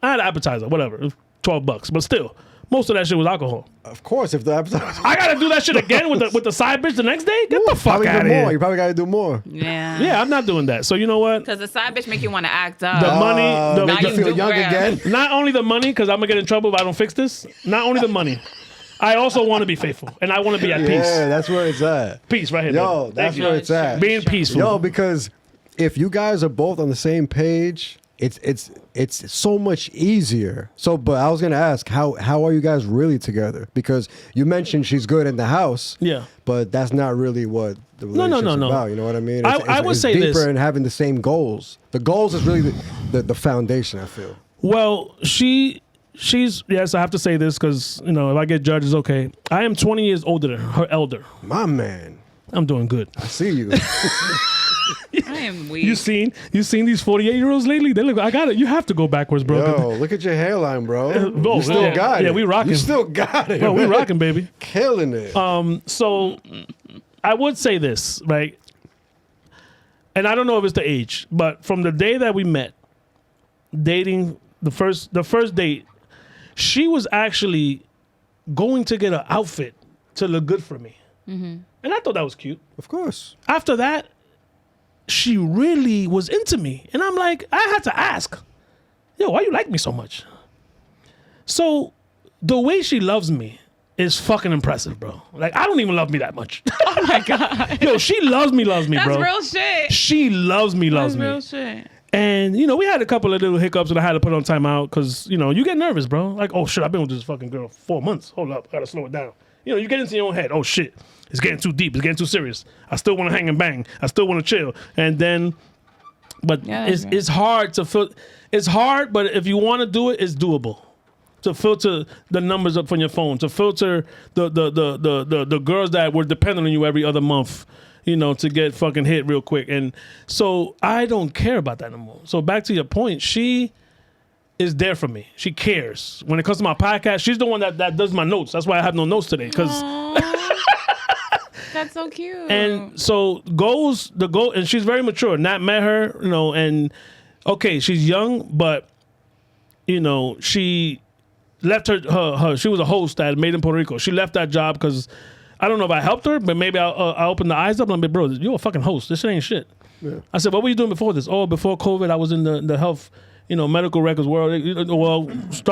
I had an appetizer, whatever. It was $12, but still, most of that shit was alcohol. Of course, if the appetizer. I gotta do that shit again with the side bitch the next day. Get the fuck out of more. here. You probably gotta do more. Yeah. Yeah, I'm not doing that. So you know what? Because the side bitch make you want to act up. The money, Now you you feel do young grab. again. not only the money, because I'm gonna get in trouble if I don't fix this. Not only the money, I also want to be faithful and I want to be at Yeah, peace. that's where it's at. Peace, right here. Yo, baby. that's Thank where you. it's at. Being peaceful. Yo, because if you guys are both on the same page, it's so much easier. So, but I was gonna ask, how are you guys really together? Because you mentioned she's good in the house. Yeah. But that's not really what the No. relationship's about. You know what I mean? I would say deeper this. in having the same goals. The goals is really the foundation, I feel. Well, she's yes. I have to say this because if I get judged, it's okay. I am 20 years older than her, elder. My man, I'm doing good. I see you. I am weak. You seen these 48-year-olds lately? They look. I got it. You have to go backwards, bro. Yo, look at your hairline, bro. Bro, You still yeah. got it. Yeah, we rocking. You still got it. Bro, we man. rocking, baby. Killing it. So I would say this, right? And I don't know if it's the age, but from the day that we met, dating the first date, she was actually going to get an outfit to look good for me. And I thought that was cute. Of course. After that, she really was into me. And I'm like, I had to ask, yo, why you like me so much? So the way she loves me is fucking impressive, bro. Like, I don't even love me that much. Oh my God. Yo, she loves me, That's bro. real shit. She loves me. That's real shit. And, we had a couple of little hiccups that I had to put on timeout because, you get nervous, bro. Like, oh, shit, I've been with this fucking girl 4 months. Hold up, I gotta slow it down. You get into your own head. Oh, shit, it's getting too deep. It's getting too serious. I still want to hang and bang. I still want to chill. And then, but Yeah, it's hard to feel. It's hard, but if you want to do it, it's doable. To filter the numbers up from your phone. To filter the girls that were dependent on you every other month. To get fucking hit real quick. And so I don't care about that no more. So back to your point, she is there for me. She cares. When it comes to my podcast, she's the one that does my notes. That's why I have no notes today. That's so cute. And so the goal, and she's very mature. Nat met her, and okay, she's young, but she left her she was a host at Made in Puerto Rico. She left that job because I don't know if I helped her, but maybe I opened the eyes up. I'm like, bro, you're a fucking host. This shit ain't shit. Yeah. I said, what were you doing before this? Oh, before COVID, I was in the health, medical records world. Well,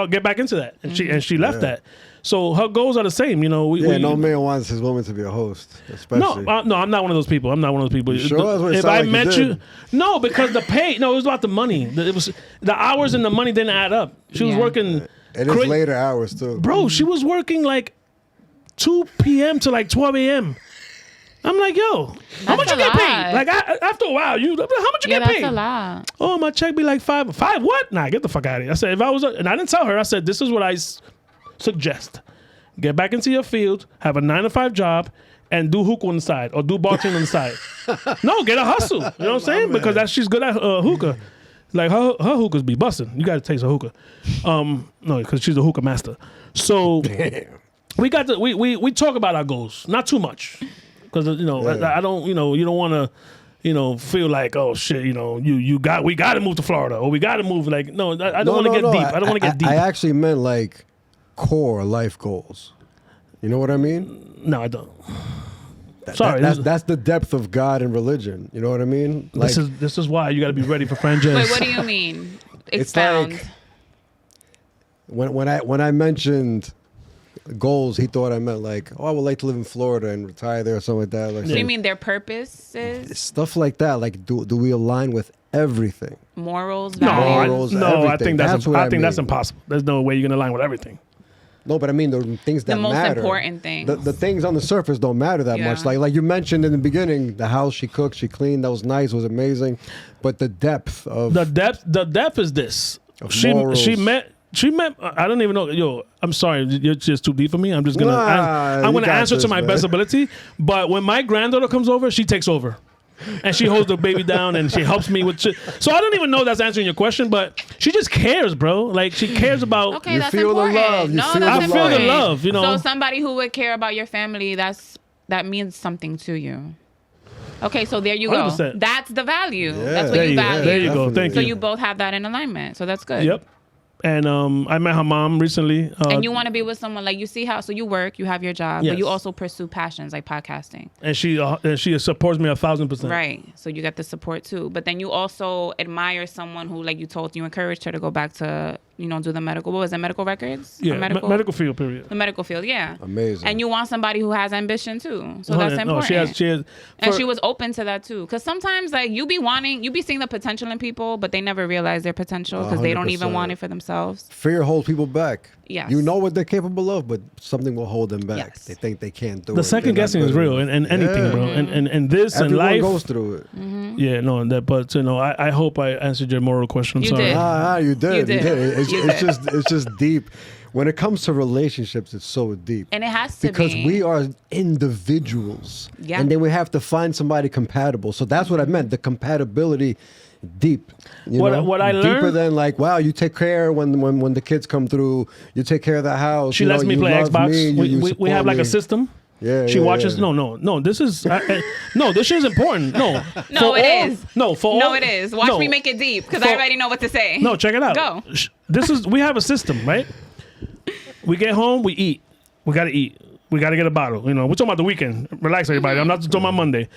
get back into that. And she left that. So her goals are the same. No man wants his woman to be a host, especially. No, I'm not one of those people. I'm not one of those people. You sure? If I met you, no, because the pay. No, it was about the money. It was the hours and the money didn't add up. She was working. It is later hours too, bro. She was working like 2 p.m. to like 12 a.m. I'm like, yo, how much you get paid? Like, after a while, how much you get paid? That's a lot. Oh, my check be like $5. $5 what? Nah, get the fuck out of here. I said, if I was, and I didn't tell her. I said, this is what I suggest: get back into your field, have a 9-to-5 job, and do hookah on the side or do bartending on the side. No, get a hustle. You know what I'm saying? Because she's good at hookah. Like her hookahs be busting. You got to taste a hookah. No, because she's a hookah master. So we got to we talk about our goals, not too much, because I don't you don't want to feel like, oh shit, we got to move to Florida or we got to move, like, no, I don't want to get deep. I don't want to get deep. I actually meant like core life goals. You know what I mean? No, I don't. Sorry, that's the depth of God and religion. You know what I mean? Like, this is why you got to be ready for Franjez. Wait, what do you mean? Expound. It's like when I mentioned goals, he thought I meant like, oh, I would like to live in Florida and retire there or something like that. Like, Do you mean their purposes? Stuff like that. Like, do we align with everything? Morals, values? I think that's impossible. There's no way you're gonna align with everything. No, but I mean the things that matter. The most important things. The things on the surface don't matter that much. Like you mentioned in the beginning, the house she cooked, she cleaned, that was nice, was amazing. But the depth of the depth is this. She met. I don't even know. Yo, I'm sorry. You're just too deep for me. I'm just gonna. I'm gonna answer to my best ability. But when my granddaughter comes over, she takes over. And she holds the baby down and she helps me with shit. So I don't even know if that's answering your question, but she just cares, bro. Like, she cares about. Okay, that's important. I feel the love, So somebody who would care about your family, that means something to you. Okay, so there you go. 100%. That's the value. Yeah. That's what you value. There you go. Definitely. Thank So you. you both have that in alignment. So that's good. Yep. And I met her mom recently. And you want to be with someone like you see how so you work, you have your job, Yes. but you also pursue passions like podcasting. and she supports me 1,000%. Right. So you get the support too. But then you also admire someone who, like you encouraged her to go back to, do the medical. What was it? Medical records? Yeah, Or medical field, period. The medical field, yeah. Amazing. And you want somebody who has ambition too. So that's important. No, she has. And she was open to that too. Because sometimes, like, you be seeing the potential in people, but they never realize their potential because they don't even 100%. want it for themselves. Fear holds people back. Yes. You know what they're capable of, but something will hold them back. Yes. They think they can't do it. The second They're not guessing is good real enough. and anything, Yeah. bro. And this and Everyone life. goes through it. Yeah, no, but I hope I answered your moral question. I'm You sorry. did. You did. You did. It's just deep. When it comes to relationships, it's so deep. And it has to Because be. we are individuals. Yeah. And then we have to find somebody compatible. So that's what I meant. The compatibility deep. What I Deeper learned- than like, wow, you take care when the kids come through, you take care of the house. She you lets know, me you play love Xbox. me, you we support have like me. a system. Yeah, She yeah, watches. yeah. No. This is no. This shit is important. No. No, For it all- is. No, for No, all- it is. Watch no. me make it deep because For- I already know what to say. No, check it out. Go. We have a system, right? We get home, we eat. We gotta eat. We gotta get a bottle. We're talking about the weekend. Relax, everybody. I'm not talking about Monday.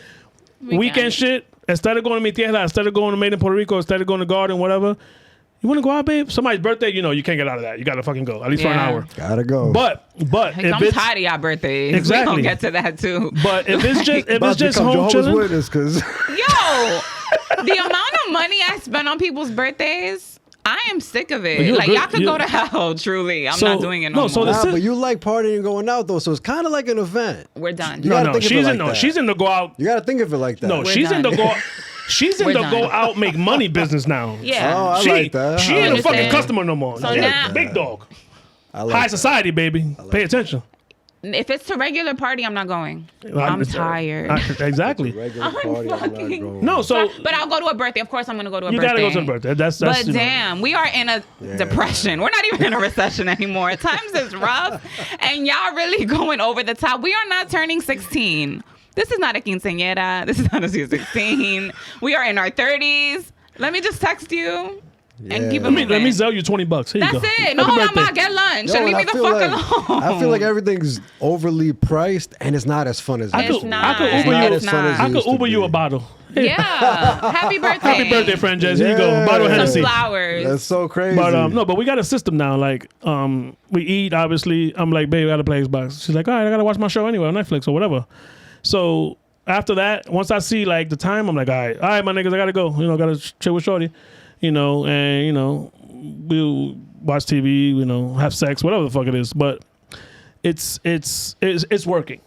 Weekend shit. Instead of going to mi tierra, instead of going to Made in Puerto Rico, instead of going to Garden, whatever. You want to go out, babe? Somebody's birthday, you can't get out of that. You gotta fucking go at least for an Yeah. hour. Gotta go. But Like, if I'm it's tired of y'all birthdays. Exactly. We're going to get to that too. but if it's just become home Jehovah's chilling, Witness, because Yo, the amount of money I spend on people's birthdays, I am sick of it. you're Like, good- y'all could you- go to hell, truly. I'm So- not doing it no, no so more. the- but you like partying and going out though, so it's kind of like an event. We're done. You gotta think of it she's like in that. she's in the go out. You got to think of it like that. No, We're she's in the done. go. She's in We're the done. go out make money business now. Yeah. Oh, I she like that. she I ain't a like fucking that. customer no more. So She's a now- big dog. I like High that. society, baby. Pay attention. If it's to regular party, I'm not going. I'm tired. Exactly. Regular party, I'm not fucking- going. No, so But I'll go to a birthday. Of course, I'm going to go to a you birthday. gotta go to the birthday. That's But you know. damn, we are in a depression. We're not even in a recession anymore. Times is rough, and y'all really going over the top. We are not turning 16. This is not a quinceañera. This is not a 16. We are in our 30s. Let me just text you and keep it Yeah. moving. let me sell you $20. Here you That's go. it. No, Happy I'm birthday. not get lunch Yo, and leave and me I the feel fuck alone. I feel like everything's overly priced and it's not as fun as I it could- used to be. I could It's Uber not. you. It's not. I could used to Uber you be. a bottle. Yeah. Happy birthday. Happy birthday, Franjez. Here you go. Yeah. Bottle of Some Hennessy. flowers. That's so crazy. But no, but we got a system now. Like, we eat. Obviously, I'm like, babe, I gotta play Xbox. She's like, all right, I gotta watch my show anyway on Netflix or whatever. So after that, once I see like the time, I'm like, all right, my niggas, I gotta go. Gotta chill with shorty. And we'll watch TV. Have sex, whatever the fuck it is. But it's working.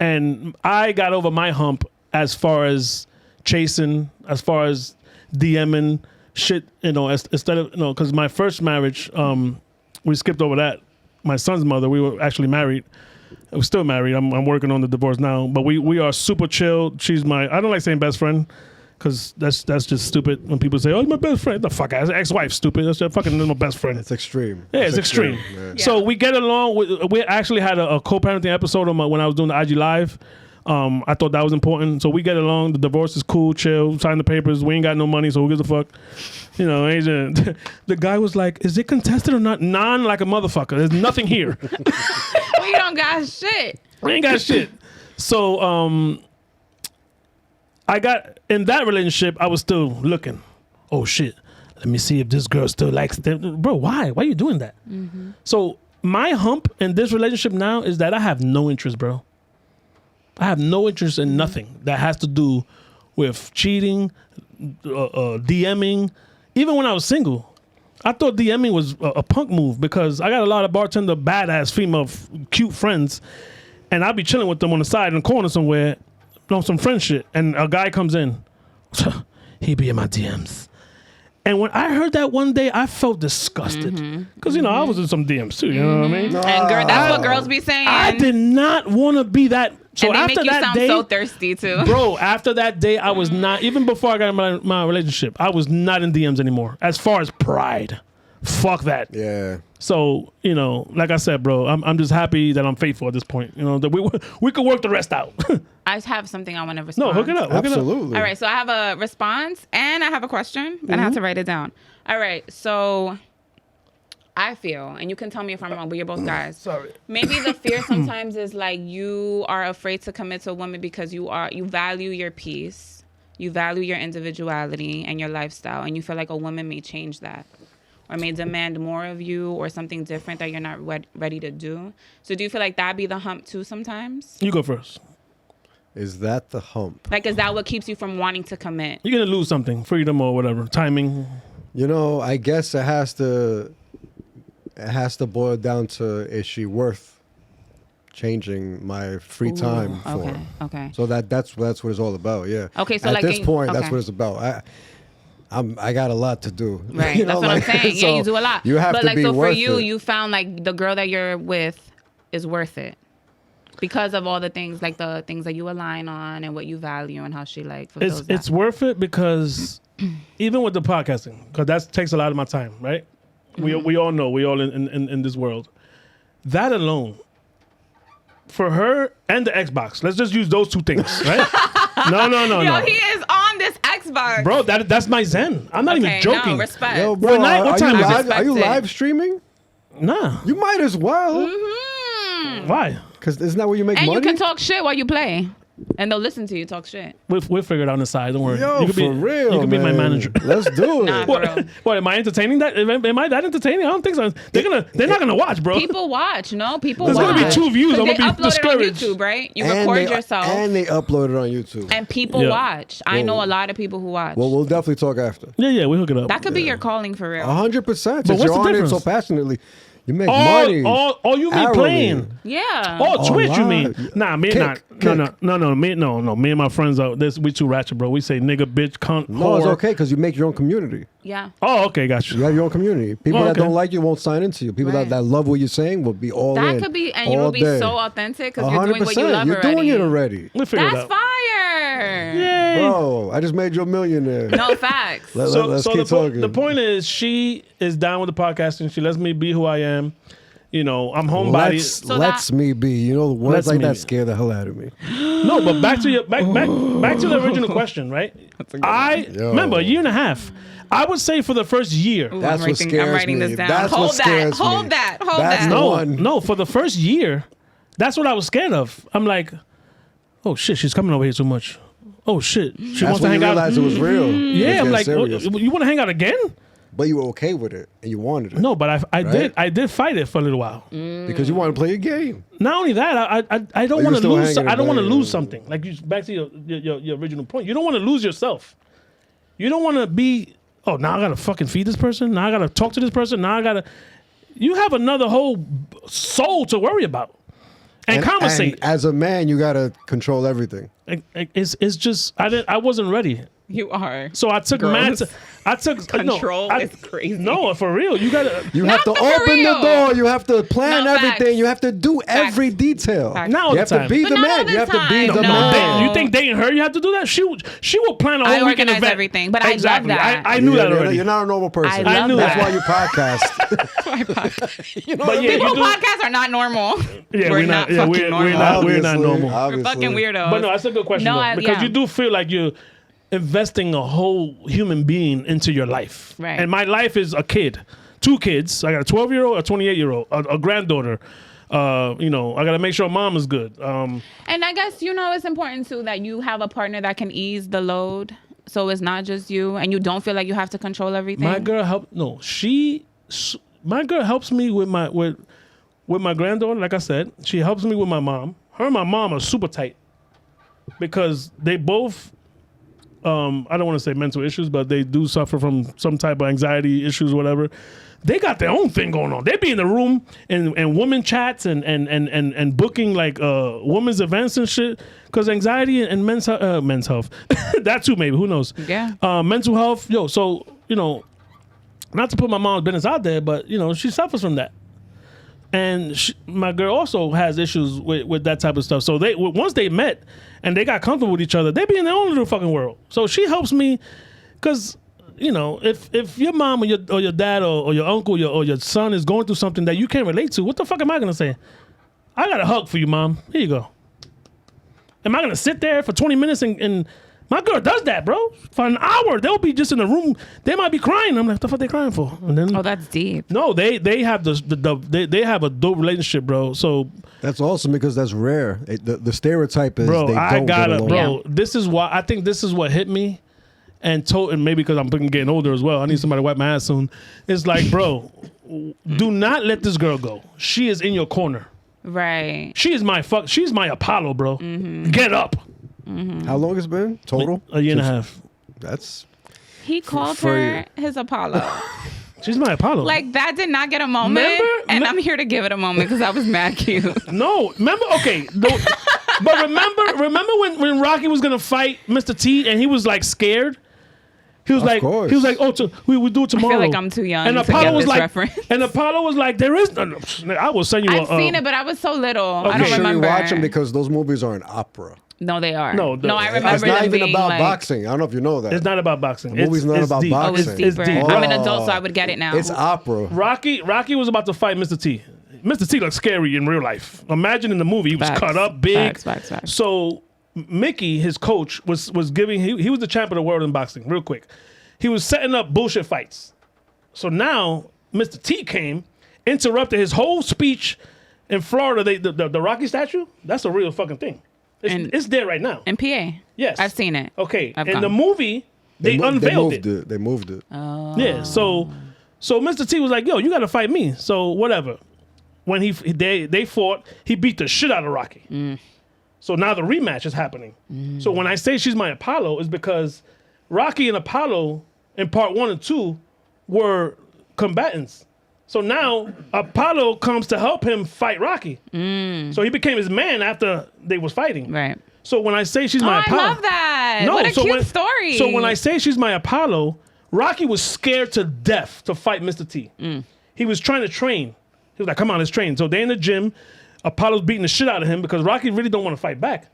And I got over my hump as far as chasing, as far as DMing shit, instead of, because my first marriage, we skipped over that. My son's mother, we were actually married. We're still married. I'm working on the divorce now, but we are super chill. She's I don't like saying best friend, because that's just stupid when people say, oh, my best friend. The fuck, ex-wife, stupid. That's fucking my best friend. it's extreme. Yeah, it's extreme. Yeah. So we get along. We actually had a co-parenting episode when I was doing the IG Live. I thought that was important. So we get along. The divorce is cool, chill. Sign the papers. We ain't got no money, so who gives a fuck? Agent. The guy was like, is it contested or not? Non like a motherfucker. There's nothing here. We don't got shit. We ain't got shit. So I got in that relationship, I was still looking. Oh shit. Let me see if this girl still likes them. Bro, why? Why are you doing that? Mm-hmm. So my hump in this relationship now is that I have no interest, bro. I have no interest in nothing that has to do with cheating, DMing. Even when I was single, I thought DMing was a punk move because I got a lot of bartender, badass, female, cute friends, and I'll be chilling with them on the side in the corner somewhere, on some friend shit, and a guy comes in. He be in my DMs. And when I heard that one day, I felt disgusted. Because, I was in some DMs too, you know what I mean? And that's what girls be saying. I did not want to be that. So and they after make you that sound day, so thirsty too. bro, after that day, I was not, even before I got in my relationship, I was not in DMs anymore. As far as pride. fuck that. Yeah. So, like I said, bro, I'm just happy that I'm faithful at this point. That we could work the rest out. I have something I want to respond. No, hook it up. Absolutely. All right, so I have a response and I have a question, and I have to write it down. All right, so I feel, and you can tell me if I'm wrong, but you're both guys. Sorry. Maybe the fear sometimes is like you are afraid to commit to a woman because you value your peace, you value your individuality and your lifestyle, and you feel like a woman may change that or may demand more of you or something different that you're not ready to do. So do you feel like that'd be the hump too sometimes? You go first. Is that the hump? Like, is that what keeps you from wanting to commit? You're going to lose something, freedom or whatever, timing. I guess it has to boil down to, is she worth changing my free time for? Okay. So that's what it's all about. Yeah. Okay. So at like this point, that's what it's about. I got a lot to do. Right. That's what I'm saying. So yeah, you do a lot. You have but to like, be so for worth you, it. you found like the girl that you're with is worth it because of all the things, like the things that you align on and what you value and how she like fulfills that. It's worth it because even with the podcasting, because that takes a lot of my time, right? We all know, we all in this world. That alone, for her and the Xbox, let's just use those two things, right? No. Yo, he is on this Xbox. Bro, that's my zen. I'm not even joking. No, respect. Yo, bro, What time is it? Are you Respect it. live streaming? Nah. You might as well. Why? Because isn't that where you make And money? you can talk shit while you play. And they'll listen to you talk shit. We'll figure it out on the side. Don't worry. Yo, you could for real, You can be my man. manager. Let's do it. Nah, bro. What? Am I entertaining that? Am I that entertaining? I don't think so. They're not gonna watch, bro. People watch, no? People There's watch. gonna be 2 views. 'Cause I'm they gonna be upload it on discouraged. YouTube, right? You And record they, yourself. And they upload it on YouTube. And people Yeah. watch. I know a lot of people who watch. Well, we'll definitely talk after. Yeah, we hook it up. that could be your calling for real. 100%. But Since what's you're the on it difference? so passionately, you make money. Oh, you mean hourly. playing? Yeah. Oh, Twitch, you live. mean? Nah, me Kick, not. kick. No. Me and my friends out. We too ratchet, bro. We say nigga, bitch, cunt, No, it's whore. okay because you make your own community. Yeah. Oh, okay, got you. You have your own community. People Oh, that okay. don't like you won't sign into you. People Right. that love what you're saying will be all in. That could be, and you all will be day. so authentic because you're doing what you love You're already. doing it already. We'll figure it That's out. fire. Yay. Bro, I just made you a millionaire. No facts. Let's keep talking. The point is, she is down with the podcasting. She lets me be who I am. I'm homebody. Lets me be. You know, words Lets like me. that scare the hell out of me. No, but back to the original question, right? Remember 1.5 years. I would say for the first year. Ooh, That's I'm what scares writing me. this down. That's what Hold that. scares me. Hold that. Hold That's that. the No, one. no, for the first year, that's what I was scared of. I'm like, oh shit, she's coming over here too much. Oh shit, she That's wants to when you hang out. realize it was real. Yeah, I'm like, oh, serious. you want to hang out again? But you were okay with it and you wanted it. No, but I Right? did fight it for a little while. Because you want to play a game. Not only that, I don't you want to still lose. hanging I don't want to about it. lose something. Like back to your original point. You don't want to lose yourself. You don't want to be. Oh, now I gotta fucking feed this person. Now I gotta talk to this person. Now I gotta. You have another whole soul to worry about and conversate. And as a man, you got to control everything. It's just I wasn't ready. You are. So I took Gross. Control no, is crazy. No, for real. You gotta. You Not have to for open real. the door. You have to plan No, everything. facts. You have to do every detail. Facts. Not all You the have time. to be But the not all man. the You have to be time. the No. man. You think dating her, you have to do that? She will plan a I whole weekend organize event. everything, but I love exactly. that. I knew that already. You're not a normal person. I love knew That's that. why you podcast. You know But what I yeah, mean? you People do- podcasts are not normal. Yeah, we're not fucking normal. we're not normal. We're Obviously. fucking weirdos. But no, that's a good question No, though, because yeah. you do feel like you're investing a whole human being into your life. Right. And my life is a kid, 2 kids. I got a 12-year-old, a 28-year-old, a granddaughter. I got to make sure mom is good. And I guess, it's important too that you have a partner that can ease the load. So it's not just you and you don't feel like you have to control everything. My girl my girl helps me with my granddaughter. Like I said, she helps me with my mom. Her and my mom are super tight because they both, I don't want to say mental issues, but they do suffer from some type of anxiety issues, whatever. They got their own thing going on. They be in the room and woman chats and booking like women's events and shit. Because anxiety and men's health, that too maybe, who knows? Yeah. Mental health, so not to put my mom's business out there, but she suffers from that. And my girl also has issues with that type of stuff. So once they met and they got comfortable with each other, they be in their own little fucking world. So she helps me because you know, if your mom or your dad or your uncle or your son is going through something that you can't relate to, what the fuck am I gonna say? I got a hug for you, mom. Here you go. Am I gonna sit there for 20 minutes and my girl does that, bro? For an hour, they'll be just in the room. They might be crying. I'm like, what the fuck they crying for? And then, Oh, that's deep. no, they have they have a dope relationship, bro. So, That's awesome because that's rare. The stereotype is bro, they I don't gotta, get along. bro. This is why I think this is what hit me, and maybe because I'm getting older as well. I need somebody to wipe my ass soon. It's like, bro, do not let this girl go. She is in your corner. Right. She's my Apollo, bro. Get up. How long has it been total? A year and a half. That's He called for her his Apollo. She's my Apollo. Like, that did not get a moment. I'm here to give it a moment because I was mad cute. No, remember? Okay, but remember when Rocky was gonna fight Mr. T and he was like scared. He was like, course. oh, we will do it tomorrow. I feel like I'm too young and to Apollo get was this like, reference. And Apollo was like, there is no. I will send you. I've seen it, but I was so little. I Okay. don't sure remember. you watch them because those movies are an opera. No, they are. No, I remember It's not them even being about like, boxing. I don't know if you know that. It's not about boxing. The movie's not it's about deep. Oh, it's boxing. deeper. deep. I'm an adult, so I would get it now. It's opera. Rocky was about to fight Mr. T. Mr. T looked scary in real life. Imagine in the movie he was Facts. cut up, big. Facts. So Mickey, his coach, was giving. He was the champ of the world in boxing. Real quick, he was setting up bullshit fights. So now Mr. T came, interrupted his whole speech in Florida. The Rocky statue. That's a real fucking thing. It's there right now. In PA. Yes, I've seen it. Okay, I've in gone. the movie they unveiled it. They moved it. Yeah, so Mr. T was like, "Yo, you got to fight me." So whatever. When they fought, he beat the shit out of Rocky. So now the rematch is happening. So when I say she's my Apollo, is because Rocky and Apollo in part 1 and 2 were combatants. So now Apollo comes to help him fight Rocky. So he became his man after they was fighting. Right. So when I say she's my Apollo, I love that. No, What a so cute story. So when I say she's my Apollo, Rocky was scared to death to fight Mr. T. He was trying to train. He was like, come on, let's train. So they in the gym. Apollo's beating the shit out of him because Rocky really don't want to fight back.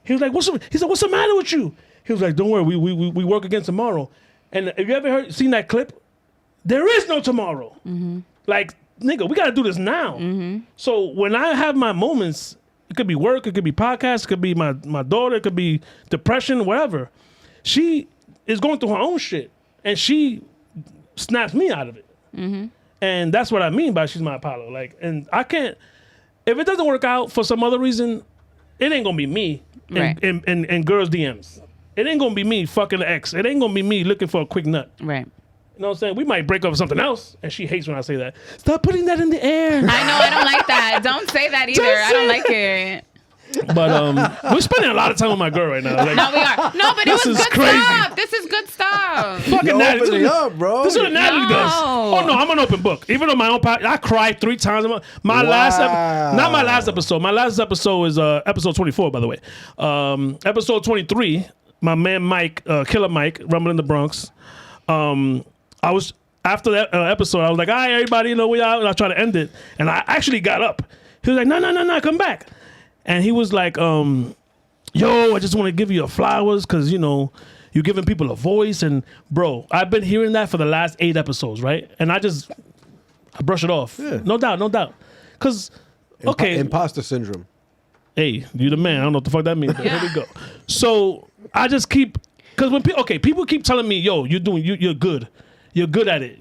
He was like, what's the matter with you? He was like, don't worry, we work again tomorrow. And have you ever seen that clip? There is no tomorrow. Like, nigga, we got to do this now. So when I have my moments, it could be work, it could be podcast, it could be my daughter, it could be depression, whatever. She is going through her own shit, and she snaps me out of it. And that's what I mean by she's my Apollo. Like, and I can't, if it doesn't work out for some other reason, it ain't gonna be me in girls' DMs. It ain't gonna be me fucking the ex. It ain't gonna be me looking for a quick nut. Right. You know what I'm saying? We might break up with something else, and she hates when I say that. Stop putting that in the air. I know, I don't like that. Don't say that either. I don't like it. But we're spending a lot of time with my girl right now. Like, No, we are. No, but it This was is good crazy. stuff. This is good stuff. fucking You're Natalie. opening up, bro. This is what Natalie does. No. Oh no, I'm an open book. Even on my own podcast, I cried 3 times. My not my last episode. My last episode is episode 24, by the way. Episode 23. My man Mike, Killer Mike, Rumble in the Bronx. I was after that episode. I was like, all right, everybody, we out. And I tried to end it, and I actually got up. He was like, no, come back. And he was like, yo, I just want to give you your flowers because, you're giving people a voice. And, bro, I've been hearing that for the last 8 episodes, right? And I brush it off. Yeah. No doubt. Because, okay. Imposter syndrome. Hey, you the man. I don't know what the fuck that means, but here we go. So I just keep, because when people keep telling me, yo, you're good. You're good at it.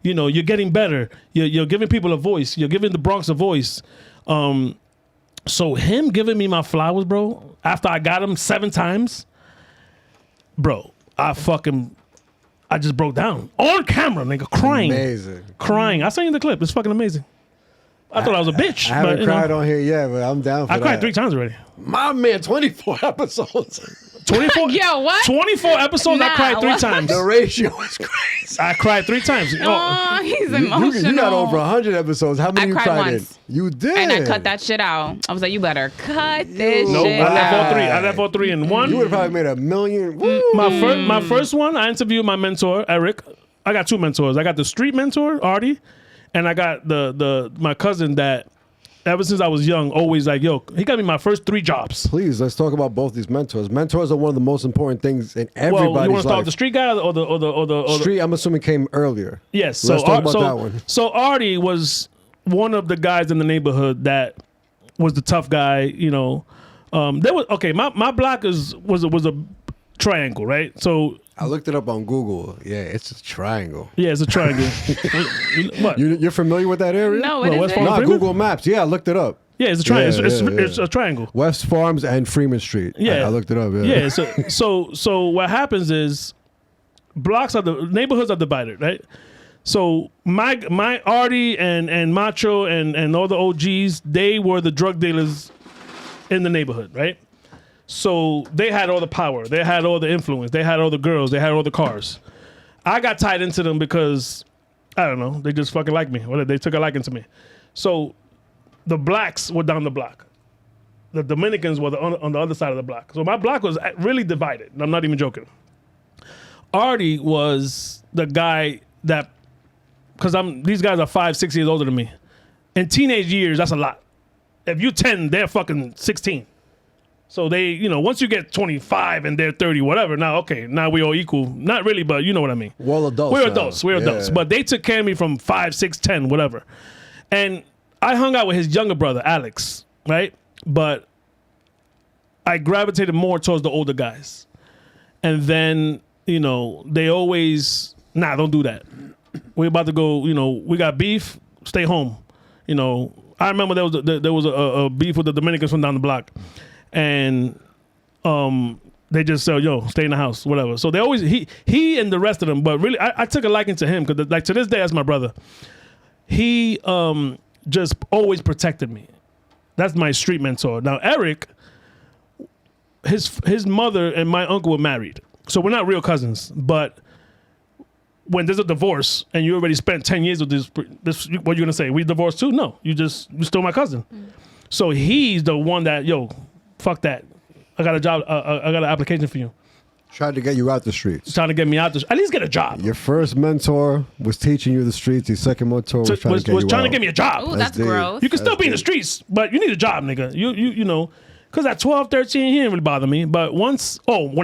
You're getting better. You're giving people a voice. You're giving the Bronx a voice. So him giving me my flowers, bro, after I got him 7 times, bro, I just broke down. On camera, nigga, crying. Amazing. Crying. I sent you the clip. It's fucking amazing. I thought I was a bitch. I haven't cried on here yet, but I'm down for that. I cried 3 times already. My man, 24 episodes. 24. Yo, what? 24 episodes, I Nah, cried 3 what? times. The ratio is crazy. I cried 3 times. Oh, he's emotional. You got over 100 episodes. How many I you cried cried once. in? You did. And I cut that shit out. I was like, you better cut this Nope, shit I left all out. 3. I left all 3 in one. You would have probably made $1 million. Woo. My first one, I interviewed my mentor, Eric. I got 2 mentors. I got the street mentor, Artie, and I got my cousin that ever since I was young, always like, yo, he got me my first 3 jobs. Please, let's talk about both these mentors. Mentors are one of the most important things in everybody's Well, you want to start life. with the street guy or the Street, I'm assuming, came earlier. Yes. Let's talk about that one. So Artie was one of the guys in the neighborhood that was the tough guy. You know, there was My block was a triangle, right? So I looked it up on Google. Yeah, it's a triangle. yeah, it's a triangle. What? You're familiar with that area? No, what is West it? Farm No, Freeman? Google Maps. Yeah, I looked it up. Yeah, it's a triangle. Yeah, It's a triangle. West Farms and Freeman Street. Yeah, I looked it up. Yeah. Yeah. So what happens is neighborhoods are divided, right? So my Artie and Macho and all the OGs, they were the drug dealers in the neighborhood, right? So they had all the power, they had all the influence, they had all the girls, they had all the cars. I got tied into them because I don't know, they just fucking liked me, or they took a liking to me. So the blacks were down the block. The Dominicans were on the other side of the block. So my block was really divided. And I'm not even joking. Artie was the guy that, because these guys are 5-6 years older than me. In teenage years, that's a lot. If you're 10, they're fucking 16. So they, you know, once you get 25 and they're 30, whatever, now we all equal. Not really, but you know what I mean. Well, adults. We're now. adults. We're Yeah. adults. But they took care of me from 5, 6, 10, whatever. And I hung out with his younger brother, Alex, right? But I gravitated more towards the older guys. And then, you know, they always, don't do that. We're about to go, you know, we got beef, stay home. You know, I remember there was a beef with the Dominicans from down the block. And they just said, yo, stay in the house, whatever. So they always, he and the rest of them, but really, I took a liking to him because, like, to this day, that's my brother. He just always protected me. That's my street mentor. Now, Eric, his mother and my uncle were married. So we're not real cousins, but when there's a divorce and you already spent 10 years with this what are you going to say? We divorced too? No, you're still my cousin. So he's the one that, yo, fuck that. I got a job. I got an application for you. Tried to get you out the streets. Trying to get me out. At least get a job. Your first mentor was teaching you the streets. Your second mentor was trying to get me a job. Ooh, that's deep. gross. You can still be in the streets, but you need a job, nigga. You know, because at 12, 13, he didn't really bother me. But when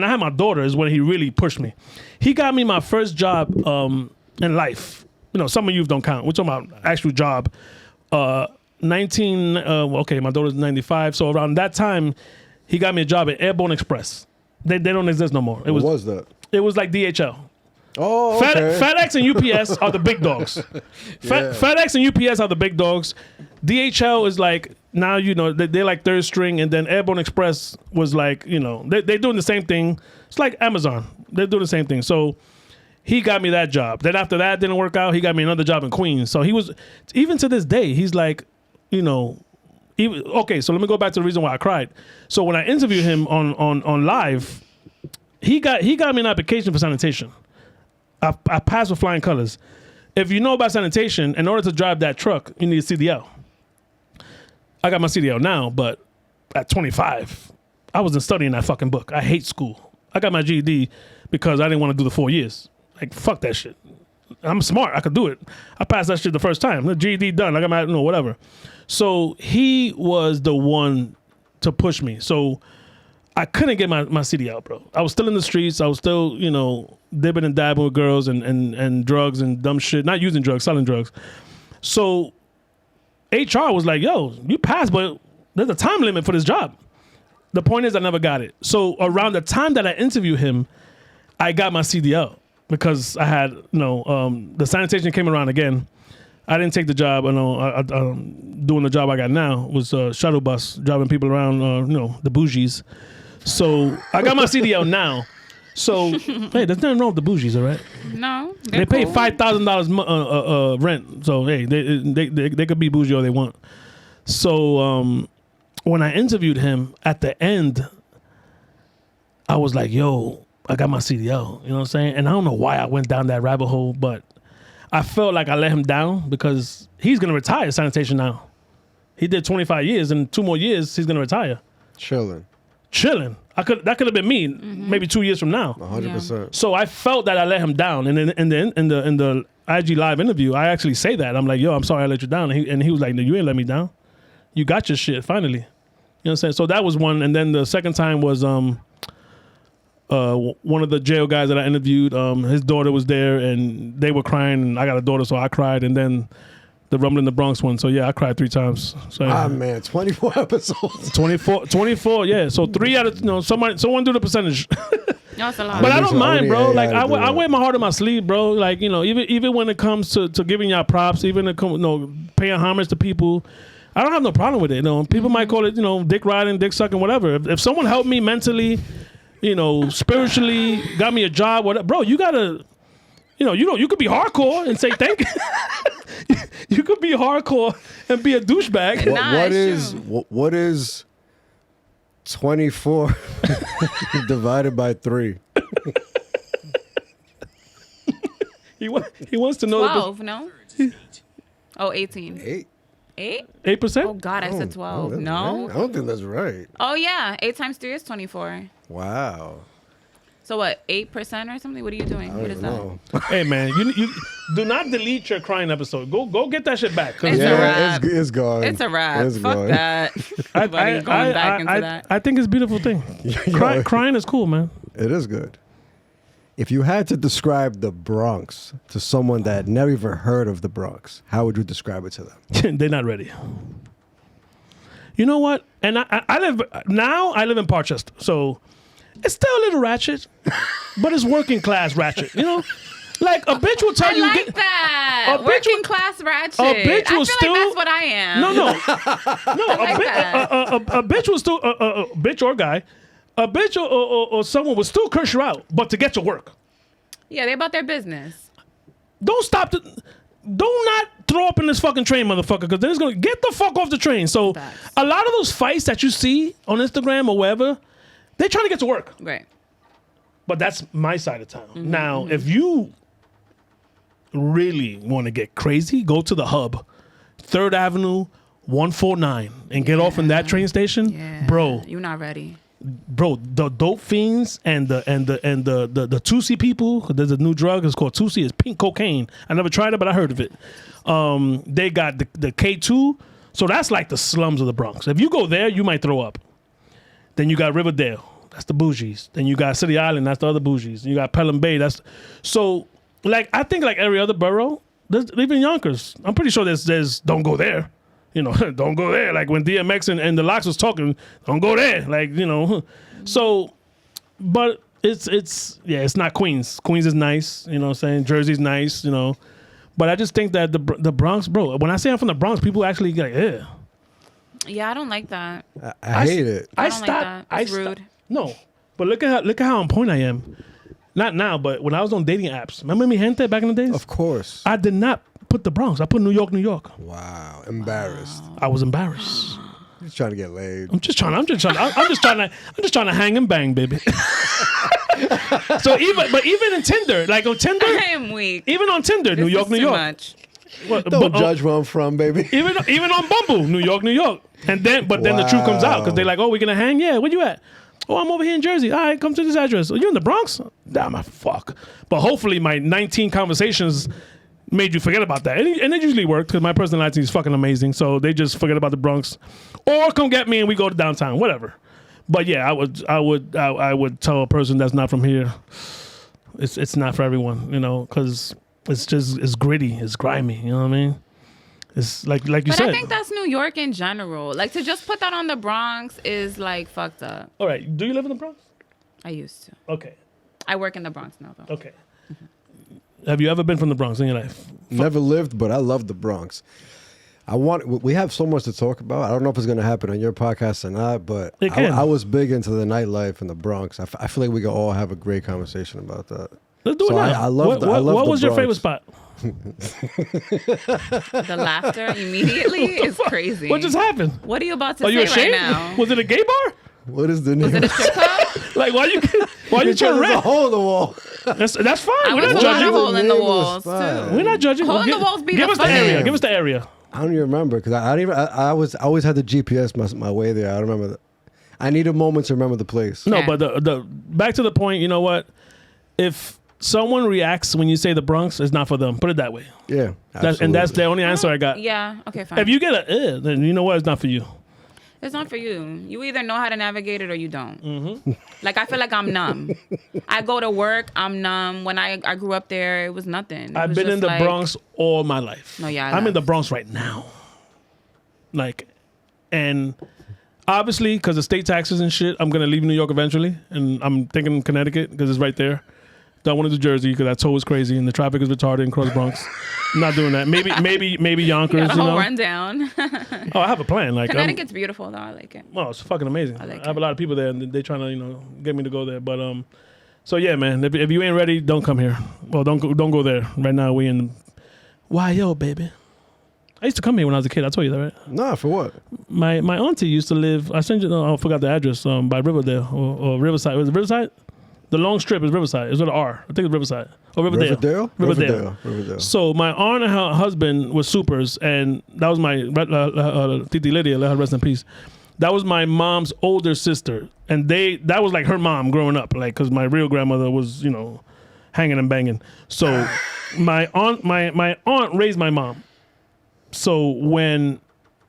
I had my daughter is when he really pushed me. He got me my first job in life. You know, some of you don't count. We're talking about actual job. My daughter's 95. So around that time, he got me a job at Airborne Express. They don't exist no more. What was that? It was like DHL. Oh, okay. FedEx and UPS are the big dogs. FedEx and UPS are the big dogs. DHL is like, now, you know, they're like third string, and then Airborne Express was like, you know, they're doing the same thing. It's like Amazon. They're doing the same thing. So he got me that job. Then after that didn't work out, he got me another job in Queens. So he was, even to this day, he's like, you know, so let me go back to the reason why I cried. So when I interviewed him on live, he got me an application for sanitation. I passed with flying colors. If you know about sanitation, in order to drive that truck, you need a CDL. I got my CDL now, but at 25, I wasn't studying that fucking book. I hate school. I got my GED because I didn't want to do the 4 years. Like, fuck that shit. I'm smart. I could do it. I passed that shit the first time. The GED done. I got my, whatever. So he was the one to push me. So I couldn't get my CDL, bro. I was still in the streets. I was still, you know, dipping and dabbing with girls and drugs and dumb shit. Not using drugs, selling drugs. So HR was like, yo, you passed, but there's a time limit for this job. The point is I never got it. So around the time that I interviewed him, I got my CDL because I had, the sanitation came around again. I didn't take the job. Doing the job I got now was a shuttle bus, driving people around, the bougies. So I got my CDL now. So, hey, there's nothing wrong with the bougies, all right? No, they pay $5,000 rent. So, hey, they could be bougie all they want. So, when I interviewed him at the end, I was like, yo, I got my CDL. You know what I'm saying? And I don't know why I went down that rabbit hole, but I felt like I let him down because he's going to retire sanitation now. He did 25 years, and 2 more years, he's going to retire. Chilling. That could have been me maybe 2 years from now. 100%. So I felt that I let him down. And in the IG live interview, I actually say that. I'm like, yo, I'm sorry I let you down. And he was like, no, you ain't let me down. you got your shit finally. You know what I'm saying? So that was one, and then the second time was one of the jail guys that I interviewed. His daughter was there, and they were crying. And I got a daughter, so I cried. And then the Rumble in the Bronx one. So yeah, I cried 3 times. So yeah. Ah man, 24 episodes. 24. Yeah. So 3 out of someone do the percentage. No, it's a lot. But I don't mind, bro. Like I I wear my heart on my sleeve, bro. Like even when it comes to giving y'all props, even paying homage to people. I don't have no problem with it. People might call it, dick riding, dick sucking, whatever. If someone helped me mentally, spiritually, got me a job, whatever, bro, you gotta, you could be hardcore and say thank you. You could be hardcore and be a douchebag. What is 24 divided by 3? He wants to know. 12, no? Oh, 18. 8? 8%? Oh, God, I said 12. No? Right. I don't think that's right. Oh, yeah. 8 times 3 is 24. Wow. So what, 8% or something? What are you doing? What is that? Hey, man, you do not delete your crying episode. Go get that shit back. It's a wrap. It's gone. It's a wrap. It's Fuck gone. that. Going back into that. I think it's a beautiful thing. Crying is cool, man. It is good. If you had to describe the Bronx to someone that had never even heard of the Bronx, how would you describe it to them? They're not ready. You know what? And I live in Parchester, so it's still a little ratchet, but it's working class ratchet. Like a bitch will tell you. I like that. Working class ratchet. A bitch will still. Like that's what I am. No. A bitch will still. A bitch or guy. A bitch or someone will still curse you out, but to get to work. Yeah, they about their business. Don't stop. Do not throw up in this fucking train, motherfucker, because then it's going to get the fuck off the train. So a lot of those fights that you see on Instagram or wherever, they're trying to get to work. Right. But that's my side of town. Now, if you really want to get crazy, go to the hub, 3rd Avenue, 149, and get off in that train station. Yeah. Bro. You're not ready. Bro, the dope fiends and the Tusi people. There's a new drug. It's called Tusi. It's pink cocaine. I never tried it, but I heard of it. They got the K2. So that's like the slums of the Bronx. If you go there, you might throw up. Then you got Riverdale. That's the bougies. Then you got City Island. That's the other bougies. You got Pelham Bay. So like I think like every other borough, there's even Yonkers. I'm pretty sure there's don't go there. Don't go there. Like when DMX and the Locks was talking, don't go there. Like, So, but it's not Queens. Queens is nice, you know what I'm saying? Jersey's nice, But I just think that the Bronx, bro, when I say I'm from the Bronx, people actually get like, yeah. Yeah, I don't like that. I hate it. I don't like that. It's rude. No, but look at how on point I am. Not now, but when I was on dating apps. Remember Mi Gente back in the days? Of course. I did not put the Bronx. I put New York. Wow. Embarrassed. I was embarrassed. He's trying to get laid. I'm just trying to hang and bang, baby. So even in Tinder, like on Tinder, I am weak. even on Tinder, New York. Much. Don't judge where I'm from, baby. Even on Bumble, New York. And then the truth comes out because they're like, oh, we're gonna hang. Yeah, where you at? Oh, I'm over here in Jersey. All right, come to this address. Oh, you in the Bronx? Damn, my fuck. But hopefully, my 19 conversations made you forget about that, and it usually worked because my personality is fucking amazing. So they just forget about the Bronx, or come get me and we go to downtown, whatever. But yeah, I would tell a person that's not from here, it's not for everyone, because it's gritty, it's grimy. You know what I mean? It's like you said. But I think that's New York in general. Like to just put that on the Bronx is like fucked up. All right, do you live in the Bronx? I used to. Okay. I work in the Bronx now, though. Okay. Have you ever been from the Bronx in your life? Never lived, but I love the Bronx. We have so much to talk about. I don't know if it's going to happen on your podcast or not, but I was big into the nightlife in the Bronx. I feel like we can all have a great conversation about that. Let's do it now. I love what was your favorite spot? The laughter immediately is crazy. What just happened? What are you about to Are you say ashamed? right now? Was it a gay bar? What is the name? Was it a strip club? Like why you Because turn there's a red? hole in the wall. That's fine. I We're was not a lot of judging. hole in the Name of the walls spot. too. We're not judging. Hole in the walls be Give the us the area. fun. Give us the area. I don't even remember because I always had the GPS my way there. I don't remember. I need a moment to remember the place. No, Yeah. but the back to the point. You know what? If someone reacts when you say the Bronx, it's not for them. Put it that way. Yeah. And that's the only answer I got. Yeah. Okay. Fine. If you get then you know what? It's not for you. It's not for you. You either know how to navigate it or you don't. Like, I feel like I'm numb. I go to work, I'm numb. When I grew up there, it was nothing. I've been in the Bronx all my life. No, yeah. I'm in the Bronx right now. Like, and obviously, because of state taxes and shit, I'm going to leave New York eventually. And I'm thinking Connecticut because it's right there. Don't want to do Jersey because that toll is crazy and the traffic is retarded in Cross Bronx. I'm not doing that. Maybe Yonkers. You got a whole rundown. Oh, I have a plan. Like Connecticut's beautiful though. I like it. Oh, it's fucking amazing. I like have a lot of people there and they're trying to get me to go there. But so yeah, man. If you ain't ready, don't come here. Well, don't go there. Right now we in. Why yo, baby? I used to come here when I was a kid. I told you that, right? Nah, for what? My auntie used to live. I sent you. I forgot the address. By Riverdale or Riverside. Was it Riverside? The long strip is Riverside. It's with an R. I think it's Riverside. Or Riverdale. Riverdale. So my aunt and her husband were supers, and that was my Titi Lydia, let her rest in peace. That was my mom's older sister, and that was like her mom growing up, like because my real grandmother was hanging and banging. So my aunt raised my mom. So when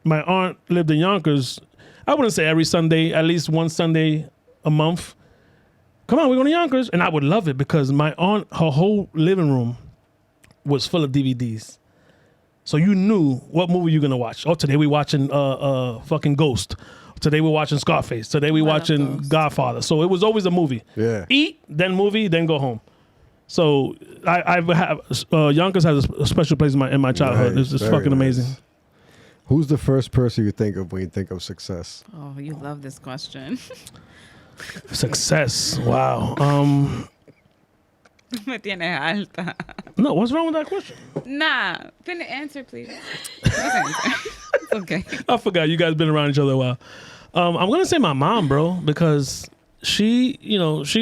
my aunt lived in Yonkers, I wouldn't say every Sunday, at least one Sunday a month. Come on, we're going to Yonkers. And I would love it because my aunt, her whole living room was full of DVDs. So you knew what movie you're going to watch. Oh, today we're watching fucking Ghost. Today we're watching Scarface. Today we're watching Godfather. So it was always a movie. Yeah. Eat, then movie, then go home. So Yonkers has a special place in my childhood. Nice, it's fucking amazing. Nice. Who's the first person you think of when you think of success? Oh, you love this question. Success. Wow. Me tiene alta. No, what's wrong with that question? Nah. Finish answer, please. It's okay. I forgot. You guys been around each other a while. I'm gonna say my mom, bro, because she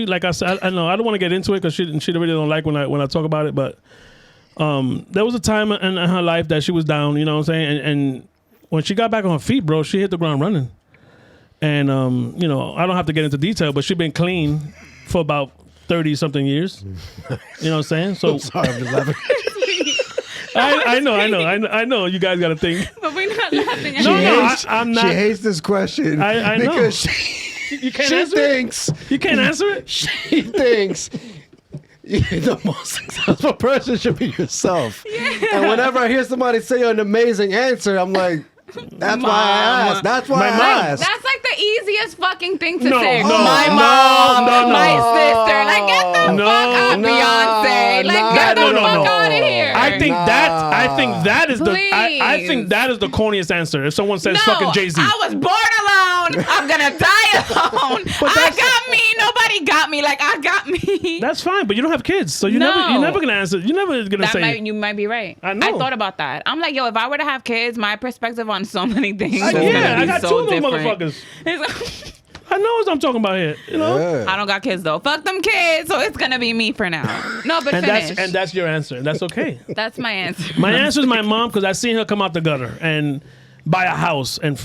like I said, I know I don't want to get into it because she really don't like when I talk about it, but there was a time in her life that she was down. You know what I'm saying? And when she got back on her feet, bro, she hit the ground running. And, I don't have to get into detail, but she's been clean for about 30-something years. You know what I'm saying? So I'm sorry, I'm just laughing. I know. You guys got to think. But we're not laughing at I'm not. She hates this question. I know. Because you can't she answer thinks. You can't answer it? She thinks the most successful person should be yourself. Yeah. And whenever I hear somebody say an amazing answer, I'm like, that's why I asked. That's why I asked. That's like the easiest fucking thing to say. My mom, no. my sister. Like, get the fuck out, Beyonce. Like, get the fuck out of here. I think that is the corniest answer. If someone says fucking Jay-Z. I was born alone. I'm gonna die alone. I got me. Nobody got me. Like, I got me. That's fine, but you don't have kids, so you're never gonna answer. You're never gonna say. You might be right. I know. I thought about that. I'm like, yo, if I were to have kids, my perspective on so many things is I gonna be got so two of them different. motherfuckers. I know what I'm talking about here. Yeah. I don't got kids though. Fuck them kids. So it's gonna be me for now. No, but finish. That's your answer. And that's okay. That's my answer. My answer is my mom because I seen her come out the gutter and buy a house and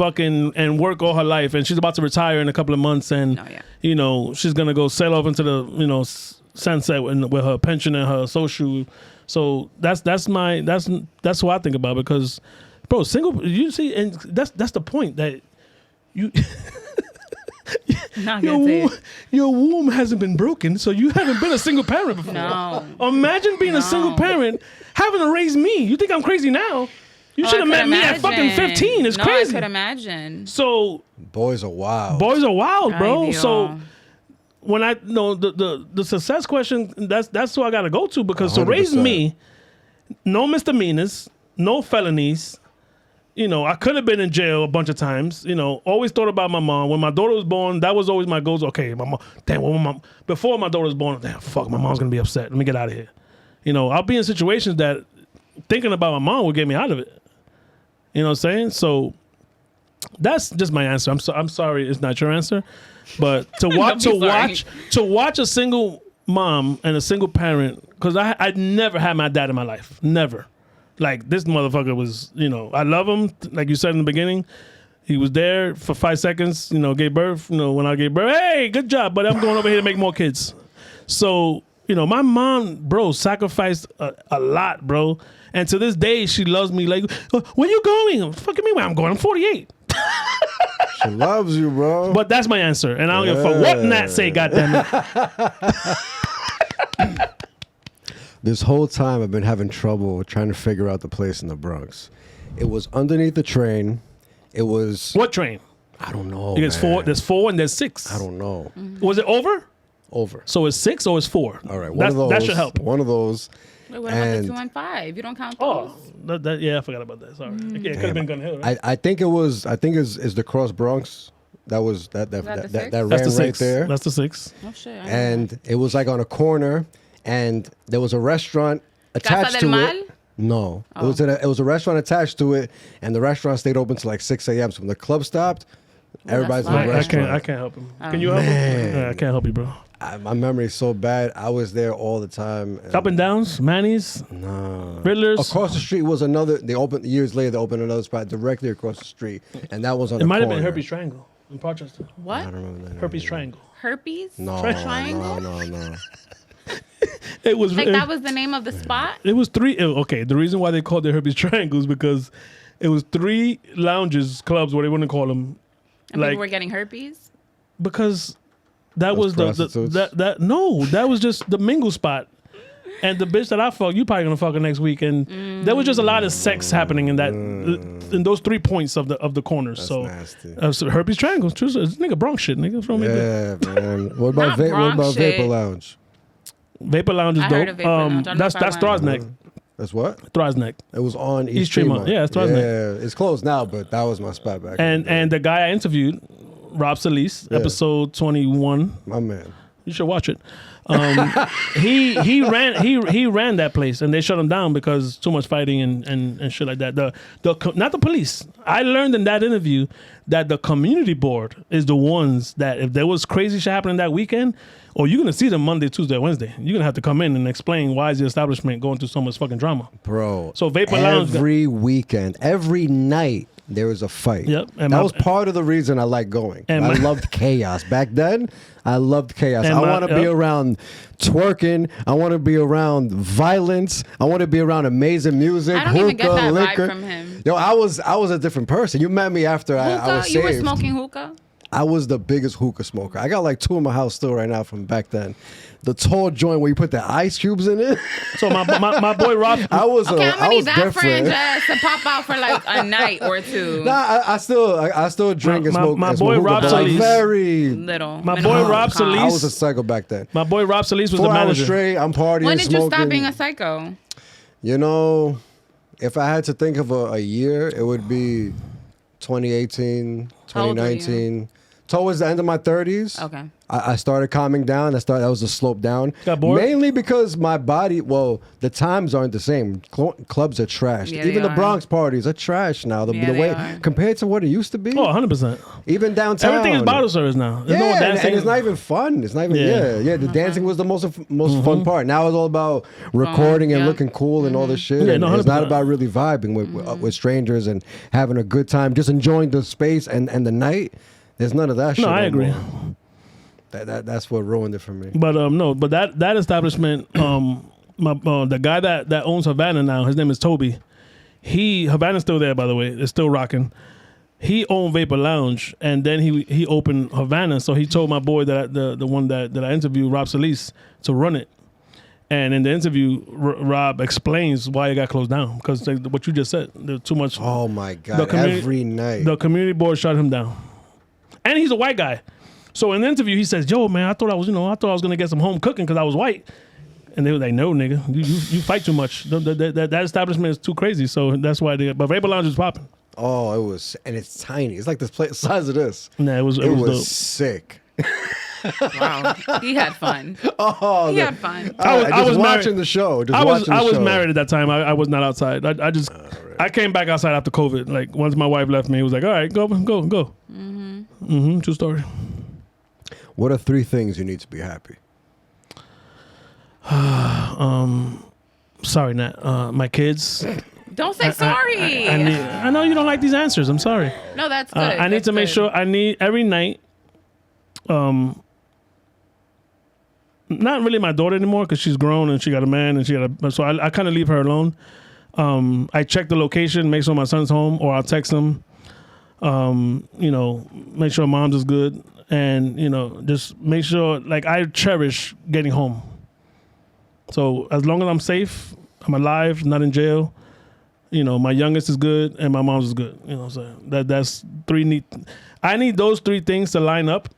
and work all her life, and she's about to retire in a couple of months, and she's gonna go sail off into the sunset with her pension and her social. So that's what I think about because, bro, single. You see, and that's the point that you. Your womb hasn't been broken, so you haven't been a single parent before. No. Imagine being a single parent, having to raise me. You think I'm crazy now? You should have met me at fucking 15. It's crazy. I could imagine. So boys are wild. Bro. So when I know the success question, that's who I gotta go to because 100%. To raise me, no misdemeanors, no felonies. I could have been in jail a bunch of times. Always thought about my mom. When my daughter was born, that was always my goal. Okay, my mom. Damn, before my daughter was born, damn, fuck, my mom's gonna be upset. Let me get out of here. I'll be in situations that thinking about my mom will get me out of it. You know what I'm saying? So that's just my answer. I'm sorry, it's not your answer, but to watch a single mom and a single parent because I never had my dad in my life, never. Like, this motherfucker was, I love him. Like you said in the beginning, he was there for 5 seconds, gave birth. When I gave birth, hey, good job, but I'm going over here to make more kids. So my mom, bro, sacrificed a lot, bro. And to this day, she loves me. Like, where you going? Fucking me where I'm going. I'm 48. She loves you, bro. But that's my answer. And I don't give a fuck what Nat say, goddammit. This whole time I've been having trouble trying to figure out the place in the Bronx. It was underneath the train. It was... What train? I don't know, There's man. 4, there's 4 and there's 6. I don't know. Was it over? Over. So it's 6 or it's 4? All right, one of those. That should help. One of those. Wait, what about the 2 and 5? You don't count those? Yeah, I forgot about that. Sorry. Yeah, it could have been Gun Hill, right? I think it was. I think is the Cross Bronx. That was that the ran six? That's the 6. right there. That's the 6. Oh, shit. And it was like on a corner, and there was a restaurant attached Casa to del it. Mal? No, it was a restaurant attached to it, and the restaurant stayed open till like 6 a.m. So when the club stopped, everybody's in the fire. restaurant. I can't help him. Can you help him? Yeah, I can't help you, bro. My memory is so bad. I was there all the time. Up and Downs, Manny's, Riddlers. Across the street was another. They opened years later. They opened another spot directly across the street, and that was on. It might have corner. been Herpes Triangle in Rochester. What? I don't remember that. Herpes Triangle. Herpes? No, Triangle? no. It was Like that was the name of the spot? It was 3. Okay, the reason why they called it Herpes Triangle is because it was 3 lounges, clubs, what they want to call them. And people were getting herpes? Because that was prostitutes? that was just the mingle spot. And the bitch that I fucked, you probably gonna fuck her next week. And there was just a lot of sex happening in that in those 3 points of the corners. That's So, nasty. Herpes Triangle, true, it's nigga Bronx shit, nigga. From Yeah, man. What about Not Bronx Vapor shit. Lounge? Vapor Lounge is I dope. heard of Vapor Lounge. I don't know That's if I Throgs Neck. That's what? Throgs Neck. It was on East East Tremont. Tremont. Yeah, it's Throgs Neck. Yeah, it's closed now, but that was my spot back. in the day. And the guy I interviewed, Rob Solis, episode 21. My man. You should watch it. He ran that place and they shut him down because too much fighting and shit like that. Not the police. I learned in that interview that the community board is the ones that if there was crazy shit happening that weekend, or you're gonna see them Monday, Tuesday, Wednesday. You're gonna have to come in and explain why is the establishment going through so much fucking drama. Bro. So Vapor Lounge every weekend, every night there was a fight. Yep. And that was part of the reason I liked going. And I loved chaos. Back then, I loved chaos. I want to be around twerking. I want to be around violence. I want to be around amazing music. I don't even get that vibe from him. Yo, I was a different person. You met me after I was saved. You were smoking hookah? I was the biggest hookah smoker. I got like 2 in my house still right now from back then. The tall joint where you put the ice cubes in it. So my boy Rob. I was I'm gonna need that different. Franjez to pop out for like a night or 2. Nah, I still drink and smoke. My and boy smoke hookah, Rob but like Solis. very Little. My minimal boy Rob calm. Solis. I was a psycho back then. My boy Rob Solis was 4 the hours manager. straight. I'm partying. When did you stop smoking. being a psycho? You know, if I had to think of a year, it would be 2018, How old were you? 2019. Towards the end of my 30s. Okay. I started calming down. That was a slope down. Got bored? Mainly because my body, the times aren't the same. Clubs are trashed. Yeah, Even they the are. Bronx parties are trash now. The they way are. compared to what it used to be. Oh, 100%. Even downtown. Everything is bottle service now. There's no Yeah, dancing. and it's not even fun. It's not even The dancing was the most fun part. Now it's all about recording and yeah. looking cool and all this shit. Yeah, And no, it's not 100%. about really vibing with strangers and having a good time, just enjoying the space and the night. There's none of that shit. No, I agree. more. That's what ruined it for me. But but that establishment, the guy that owns Havana now, his name is Toby. Havana's still there, by the way. It's still rocking. He owned Vapor Lounge, and then he opened Havana. So he told my boy that the one that I interviewed, Rob Solis, to run it. And in the interview, Rob explains why it got closed down because what you just said, there's too much. Oh my god! Every night, the community board shut him down, and he's a white guy. So in the interview, he says, "Yo, man, I thought I was gonna get some home cooking because I was white." And they were like, "No, nigga, you fight too much. That establishment is too crazy." So that's why but Vapor Lounge is popping. Oh, it was, and it's tiny. It's like this plate size of this. Nah, it was dope. Sick. Wow. He had fun. He had fun. I was married- watching the show. I was married at that time. I was not outside. I came back outside after COVID. Like once my wife left me, it was like, all right, go. True story. What are 3 things you need to be happy? Sorry, Nat. My kids. Don't say sorry. I know you don't like these answers. I'm sorry. No, that's good. I need to make sure. I need every night. not really my daughter anymore because she's grown and she got a man and so I kind of leave her alone. I check the location, make sure my son's home, or I'll text him. Make sure mom's is good, and just make sure, like, I cherish getting home. So as long as I'm safe, I'm alive, not in jail. My youngest is good and my mom's is good. So that's three neat. I need those three things to line up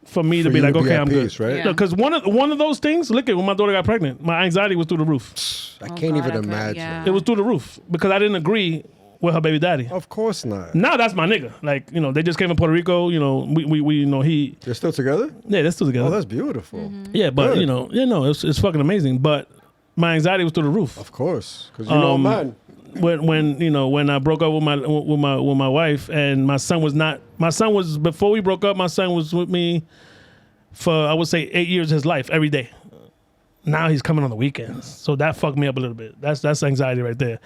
for me to be like, okay, I'm peace, good, right? Because one of those things. Look at when my daughter got pregnant, my anxiety was through the roof. I can't even imagine. Yeah. It was through the roof because I didn't agree with her baby daddy. Of course not. Now that's my nigga. Like, they just came from Puerto Rico. We They're still together? Yeah, they're still together. Oh, that's beautiful. Mm-hmm. Yeah, but Good. it's fucking amazing. But my anxiety was through the roof. Of course, because mine. When I broke up with my wife, and my son was before we broke up. My son was with me for, I would say, 8 years of his life every day. Now he's coming on the weekends, so that fucked me up a little bit. That's anxiety right there.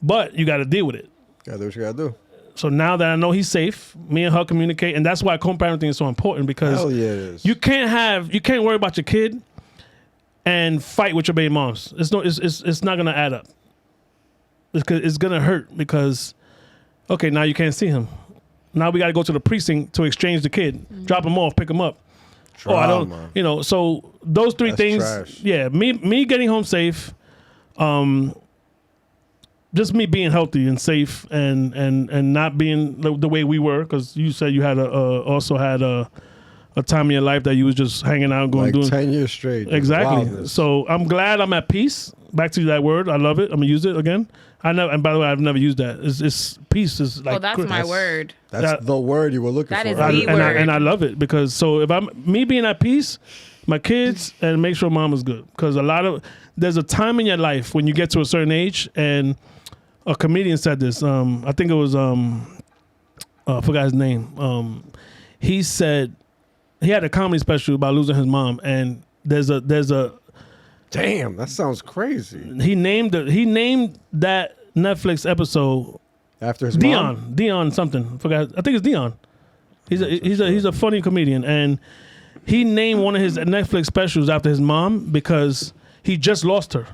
But you got to deal with it. Gotta do what you gotta do. So now that I know he's safe, me and her communicate, and that's why co-parenting is so important, because Hell yeah, it is. you can't worry about your kid and fight with your baby moms. It's not gonna add up. It's gonna hurt because, okay, now you can't see him. Now we got to go to the precinct to exchange the kid, drop him off, pick him up. Trauma. I don't, so those three That's things. trash. Yeah, me getting home safe, just me being healthy and safe, and not being the way we were, because you said you had also had a time in your life that you was just hanging out, doing 10 years straight. Exactly. Wildness. So I'm glad I'm at peace. Back to that word, I love it. I'm gonna use it again. And by the way, I've never used that. It's peace is like. Oh, that's my word. That's the word you were looking That for. is the word. And I love it, because so if I'm me being at peace, my kids, and make sure mom is good, because there's a time in your life when you get to a certain age, and a comedian said this. I think it was I forgot his name. He said he had a comedy special about losing his mom, and there's a Damn, that sounds crazy. he named that Netflix episode After his mom? Dion something. Forgot. I think it's Dion. He's a funny comedian, and he named one of his Netflix specials after his mom because he just lost her.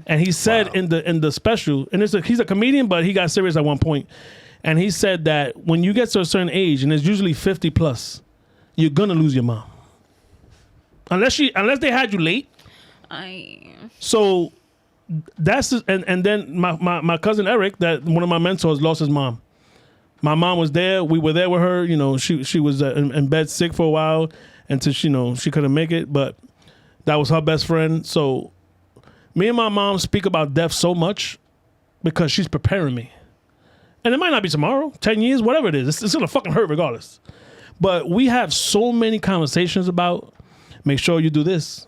And he said in the special, and he's a comedian, but he got serious at one point, and he said that when you get to a certain age, and it's usually 50 plus, you're gonna lose your mom, unless they had you late. So that's and then my cousin Eric, that one of my mentors, lost his mom. My mom was there. We were there with her. She was in bed sick for a while until she couldn't make it. But that was her best friend. So me and my mom speak about death so much because she's preparing me. And it might not be tomorrow, 10 years, whatever it is. It's gonna fucking hurt regardless. But we have so many conversations about, make sure you do this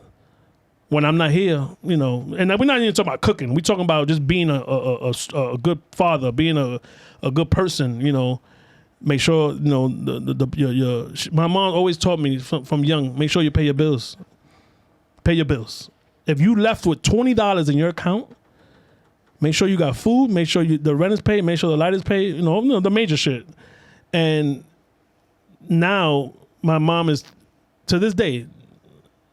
when I'm not here, and we're not even talking about cooking. We're talking about just being a good father, being a good person, Make sure, my mom always taught me from young, make sure you pay your bills. Pay your bills. If you left with $20 in your account, make sure you got food, make sure the rent is paid, make sure the light is paid, the major shit. And now my mom is, to this day,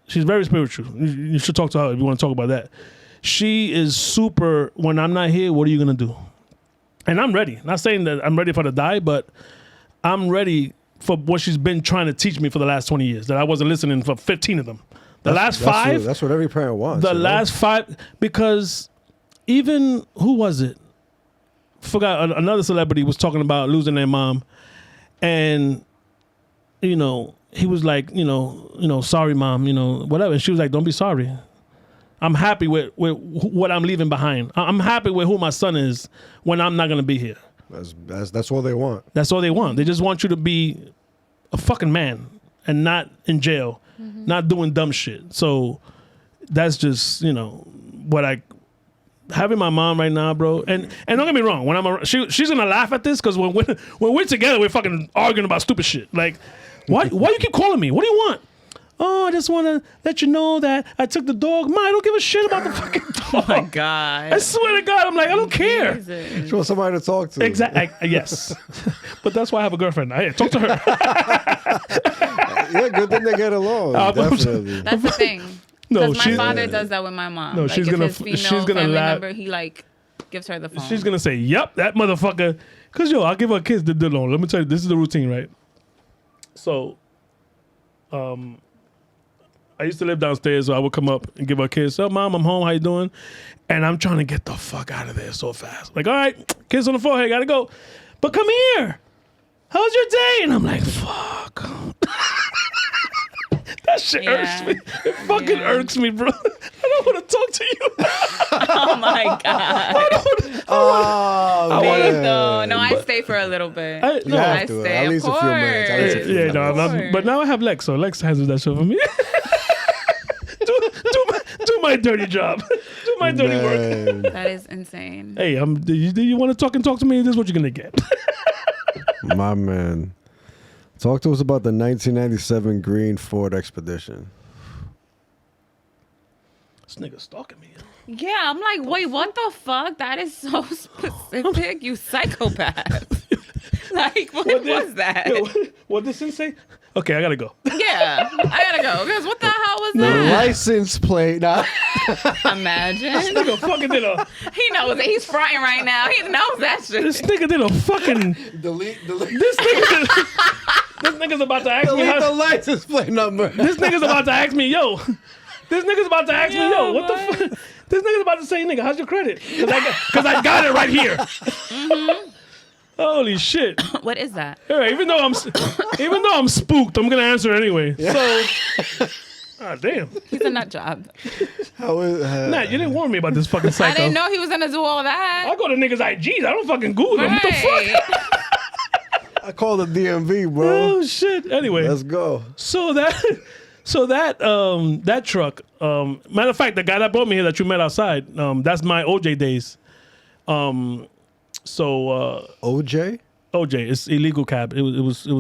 she's very spiritual. You should talk to her if you want to talk about that. She is super, when I'm not here, what are you going to do? And I'm ready. Not saying that I'm ready for her to die, but I'm ready for what she's been trying to teach me for the last 20 years, that I wasn't listening for 15 of them. That's 5. That's what every parent wants. The last 5, because even, who was it? Forgot, another celebrity was talking about losing their mom. And, he was like, sorry, mom, whatever. And she was like, don't be sorry. I'm happy with what I'm leaving behind. I'm happy with who my son is when I'm not going to be here. That's all they want. That's all they want. They just want you to be a fucking man and not in jail, not doing dumb shit. So that's just, having my mom right now, bro. And don't get me wrong, when she's going to laugh at this, because when we're together, we're fucking arguing about stupid shit. Like, why you keep calling me? What do you want? oh, I just want to let you know that I took the dog. Ma, I don't give a shit about the fucking dog. Oh my God. I swear to God, I'm like, I don't care. Jesus. She wants somebody to talk to. Exactly. Yes. But that's why I have a girlfriend. I talk to her. Yeah, good thing they get along. Definitely. That's the thing. No, Because my father does that with my mom. No, like she's if gonna- his female she's gonna family laugh. member, he like gives her the phone. She's gonna say, "Yep, that motherfucker." Cause yo, I'll give her kids the loan. Let me tell you, this is the routine, right? So, I used to live downstairs, so I would come up and give her a kiss. Oh, mom, I'm home. How you doing? And I'm trying to get the fuck out of there so fast. Like, all right, kiss on the forehead, gotta go. But come here. How's your day? And I'm like, fuck. That shit irks me. It fucking irks me, bro. I don't want to talk to you. Oh my God. Oh, man. No, I stay for a little bit. I have to, stay, at of least a few minutes, at least a course. few Yeah, no, course. but now I have Lex, so Lex handles that shit for me. do my dirty job. Do my dirty work. Man. That is insane. Hey, do you want to talk to me? This is what you're gonna get. My man. Talk to us about the 1997 Green Ford Expedition. This nigga stalking me. Yeah, I'm like, wait, what the fuck? That is so specific, you psychopath. Like, what was that? Yo, what did this say? Okay, I gotta go. Yeah, I gotta go. Because what the hell was The that? license plate. Nah. Imagine. Nigga fucking did a. He knows it. He's frying right now. He knows that shit. This nigga did a fucking. Delete. This nigga's about to ask me Delete the how. license plate number. This nigga's about to ask me, yo. This nigga's about to ask me, yo, what the fuck? This nigga's about to say, nigga, how's your credit? Because I got it right here. Mm-hmm. Holy shit. What is that? All right, even though I'm spooked, I'm gonna answer anyway. So, damn. He's a nut job. How is, Nah, you didn't warn me about this fucking psycho. I didn't know he was gonna do all that. I go to niggas' IGs. I don't fucking Google them. What the fuck? I call the DMV, bro. Oh shit. Anyway, Let's go. so that truck. Matter of fact, the guy that brought me here that you met outside. That's my OJ days. OJ? OJ, it's illegal cab. It's you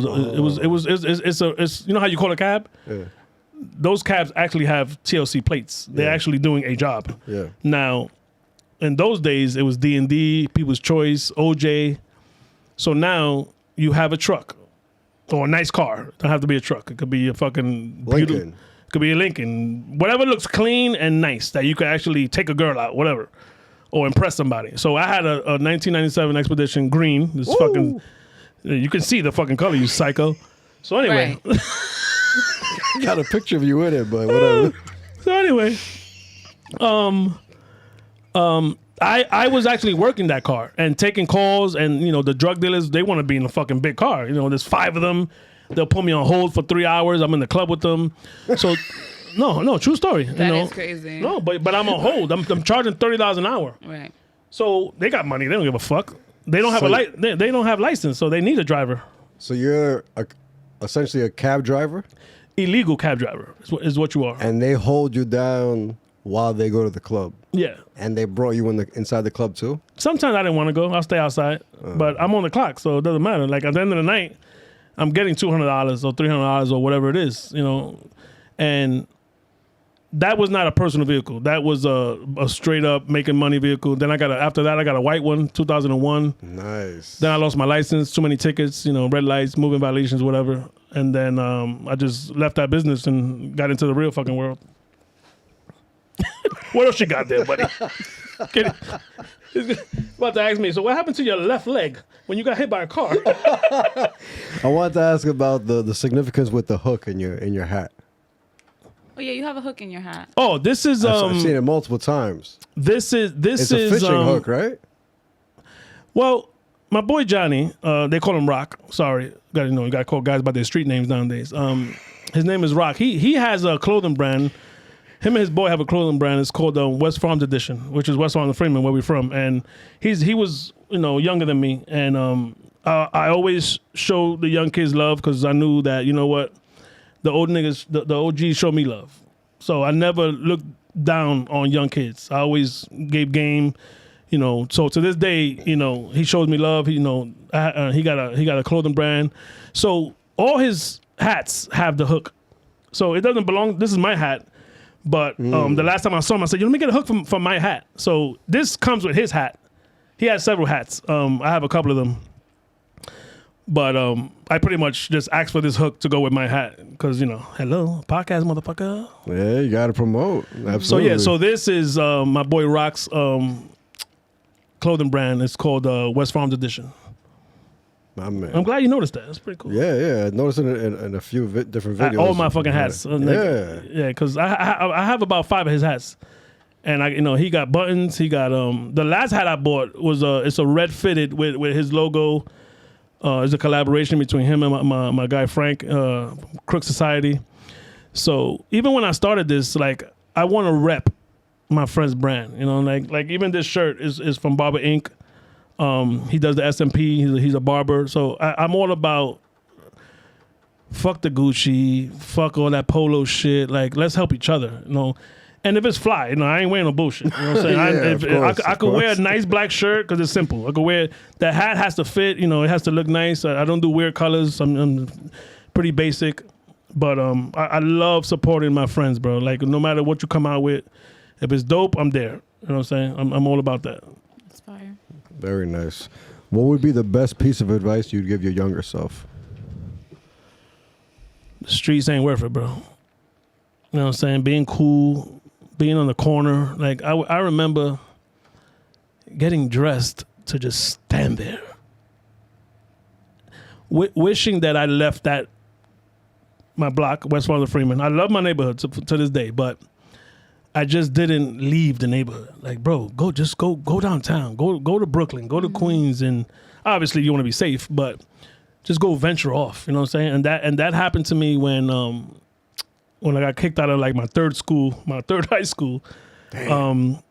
know how you call a cab? Yeah. Those cabs actually have TLC plates. They're actually doing a job. Yeah. Now, in those days, it was D&D, People's Choice, OJ. So now you have a truck or a nice car. It don't have to be a truck. It could be a fucking Lincoln. It could be a Lincoln. Whatever looks clean and nice that you could actually take a girl out, whatever, or impress somebody. So I had a 1997 Expedition green. This fucking, you can see the fucking color, you psycho. So anyway. Right. Got a picture of you in it, but whatever. So anyway, I was actually working that car and taking calls, and you know the drug dealers, they want to be in the fucking big car. You know, there's 5 of them. They'll put me on hold for 3 hours. I'm in the club with them. So no, true story. That is crazy. No, but I'm on hold. I'm charging $30 an hour. Right. So they got money. They don't give a fuck. They don't have they don't have license, so they need a driver. So you're essentially a cab driver? Illegal cab driver is what you are. And they hold you down while they go to the club. Yeah. And they brought you inside the club too? Sometimes I didn't want to go. I'll stay outside. But I'm on the clock, so it doesn't matter. Like at the end of the night, I'm getting $200 or $300 or whatever it is, you know. And that was not a personal vehicle. That was a straight up making money vehicle. Then after that I got a white one, 2001. Nice. Then I lost my license, too many tickets, you know, red lights, moving violations, whatever. And then I just left that business and got into the real fucking world. What else you got there, buddy? He's about to ask me, so what happened to your left leg when you got hit by a car? I wanted to ask about the significance with the hook in your hat. Oh yeah, you have a hook in your hat. Oh, this is I've seen it multiple times. This is It's a fishing hook, right? Well, my boy Johnny, they call him Rock. Sorry, you got to call guys by their street names nowadays. His name is Rock. He has a clothing brand. Him and his boy have a clothing brand. It's called West Farms Edition, which is West Farms and Freeman, where we're from. And he was younger than me, and I always show the young kids love because I knew that the old niggas, the OGs show me love. So I never looked down on young kids. I always gave game. So to this day, he shows me love. He got a clothing brand. So all his hats have the hook So it doesn't belong. This is my hat. But the last time I saw him, I said, let me get a hook from my hat. So this comes with his hat. He has several hats. I have a couple of them. But I pretty much just asked for this hook to go with my hat. Because, hello, podcast, motherfucker. Yeah, you got to promote. Absolutely. So this is my boy Rock's clothing brand. It's called West Farms Edition. My man. I'm glad you noticed that. That's pretty cool. Yeah. I noticed it in a few different videos. All my fucking hats. Yeah. Yeah, because I have about 5 of his hats. And he got buttons. He got the last hat I bought was it's a red fitted with his logo. It's a collaboration between him and my guy Frank, Crook Society. So even when I started this, like I want to rep my friend's brand. Like even this shirt is from Barber Inc. He does the SMP. He's a barber. So I'm all about fuck the Gucci, fuck all that polo shit. Like, let's help each other, And if it's fly, I ain't wearing no bullshit. You know what I'm saying? I could wear a nice black shirt because it's simple. I could wear, the hat has to fit, it has to look nice. I don't do weird colors. I'm pretty basic. But I love supporting my friends, bro. Like, no matter what you come out with, if it's dope, I'm there. You know what I'm saying? I'm all about that. It's fire. Very nice. What would be the best piece of advice you'd give your younger self? The streets ain't worth it, bro. You know what I'm saying? Being cool, being on the corner. Like, I remember getting dressed to just stand there. Wishing that I left my block, West Farms Freeman. I love my neighborhood to this day, but I just didn't leave the neighborhood. Like, bro, go downtown. Go to Brooklyn. Go to Queens. And obviously you want to be safe, but just go venture off. You know what I'm saying? And that happened to me when I got kicked out of like my third high school. Damn.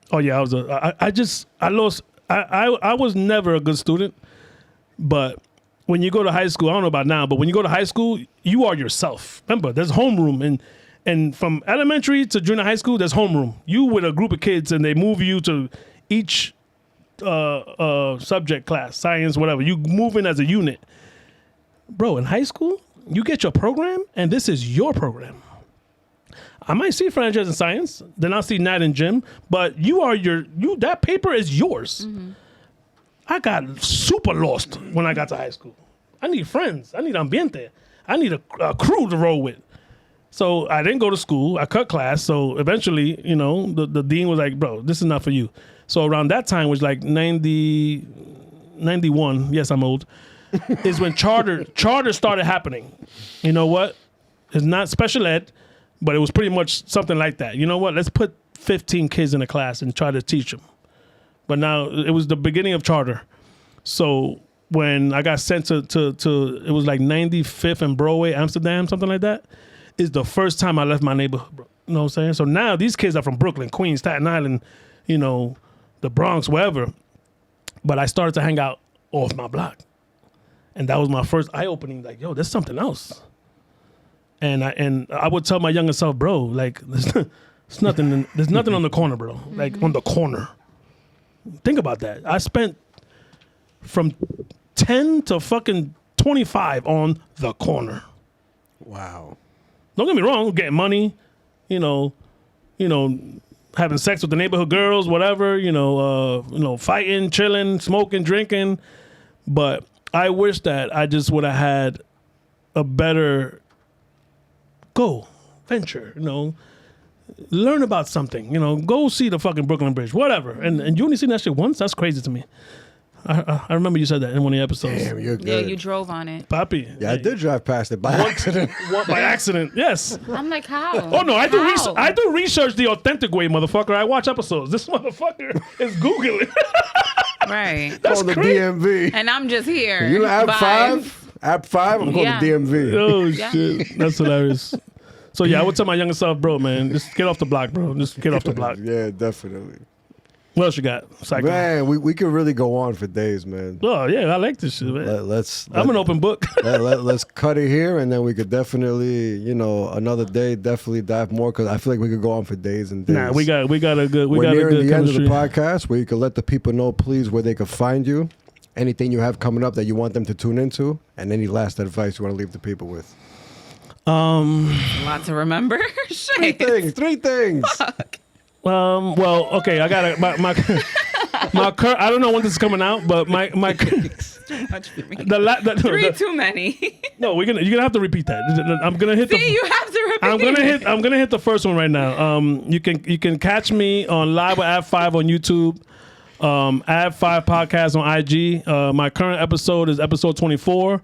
I was never a good student, but when you go to high school, I don't know about now, but when you go to high school, you are yourself. Remember, there's homeroom, and from elementary to junior high school, there's homeroom. You with a group of kids, and they move you to each subject class, science, whatever. You move in as a unit. Bro, in high school, you get your program, and this is your program. I might see Franjez in science, then I'll see Nat in gym, but that paper is yours. Mm-hmm. I got super lost when I got to high school. I need friends. I need ambiente. I need a crew to roll with. So I didn't go to school. I cut class. So eventually, the dean was like, bro, this is not for you. So around that time, which like 90, 91, yes, I'm old, is when charter started happening. You know what? It's not special ed, but it was pretty much something like that. You know what? Let's put 15 kids in a class and try to teach them. But now it was the beginning of charter. So when I got sent to it was like 95th and Broadway, Amsterdam, something like that, is the first time I left my neighborhood, bro. You know what I'm saying? So now these kids are from Brooklyn, Queens, Staten Island, the Bronx, wherever. But I started to hang out off my block. And that was my first eye-opening, like, yo, there's something else. And I would tell my younger self, bro, like, there's nothing on the corner, bro. Mm-hmm. Like, on the corner. Think about that. I spent from 10 to fucking 25 on the corner. Wow. Don't get me wrong, getting money, having sex with the neighborhood girls, whatever, fighting, chilling, smoking, drinking. But I wish that I just would have had a better venture, learn about something, go see the fucking Brooklyn Bridge, whatever. And you only seen that shit once? That's crazy to me. I remember you said that in one of the episodes. Damn, you're good. Yeah, you drove on it. Papi. Yeah, I did drive past it by accident. By accident, yes. I'm like, how? Oh, no, I do research the authentic way, motherfucker. I watch episodes. This motherfucker is Googling. Right. That's the crazy. DMV. And I'm just here. You abfive? Abfive? I'm going to DMV. Oh, shit. That's hilarious. So, yeah, I would tell my younger self, bro, man, just get off the block, bro. Just get off the block. Yeah, definitely. What else you got? Psycho. Man, we could really go on for days, man. Oh, yeah, I like this shit, man. I'm an open book. Let's cut it here, and then we could definitely, another day, definitely dive more, because I feel like we could go on for days and days. Nah, we got a good We're nearing the chemistry. end of the podcast, where you can let the people know, please, where they can find you, anything you have coming up that you want them to tune into, and any last advice you want to leave the people with. A lot to remember. Shit. Three things. Fuck. Well, okay, I got my I don't know when this is coming out, but my Too much for me. Three too many. No, you're gonna have to repeat that. I'm gonna hit See, you have to repeat. I'm gonna hit the first one right now. You can catch me on live with abfive on YouTube. abfive podcast on IG. My current episode is episode 24.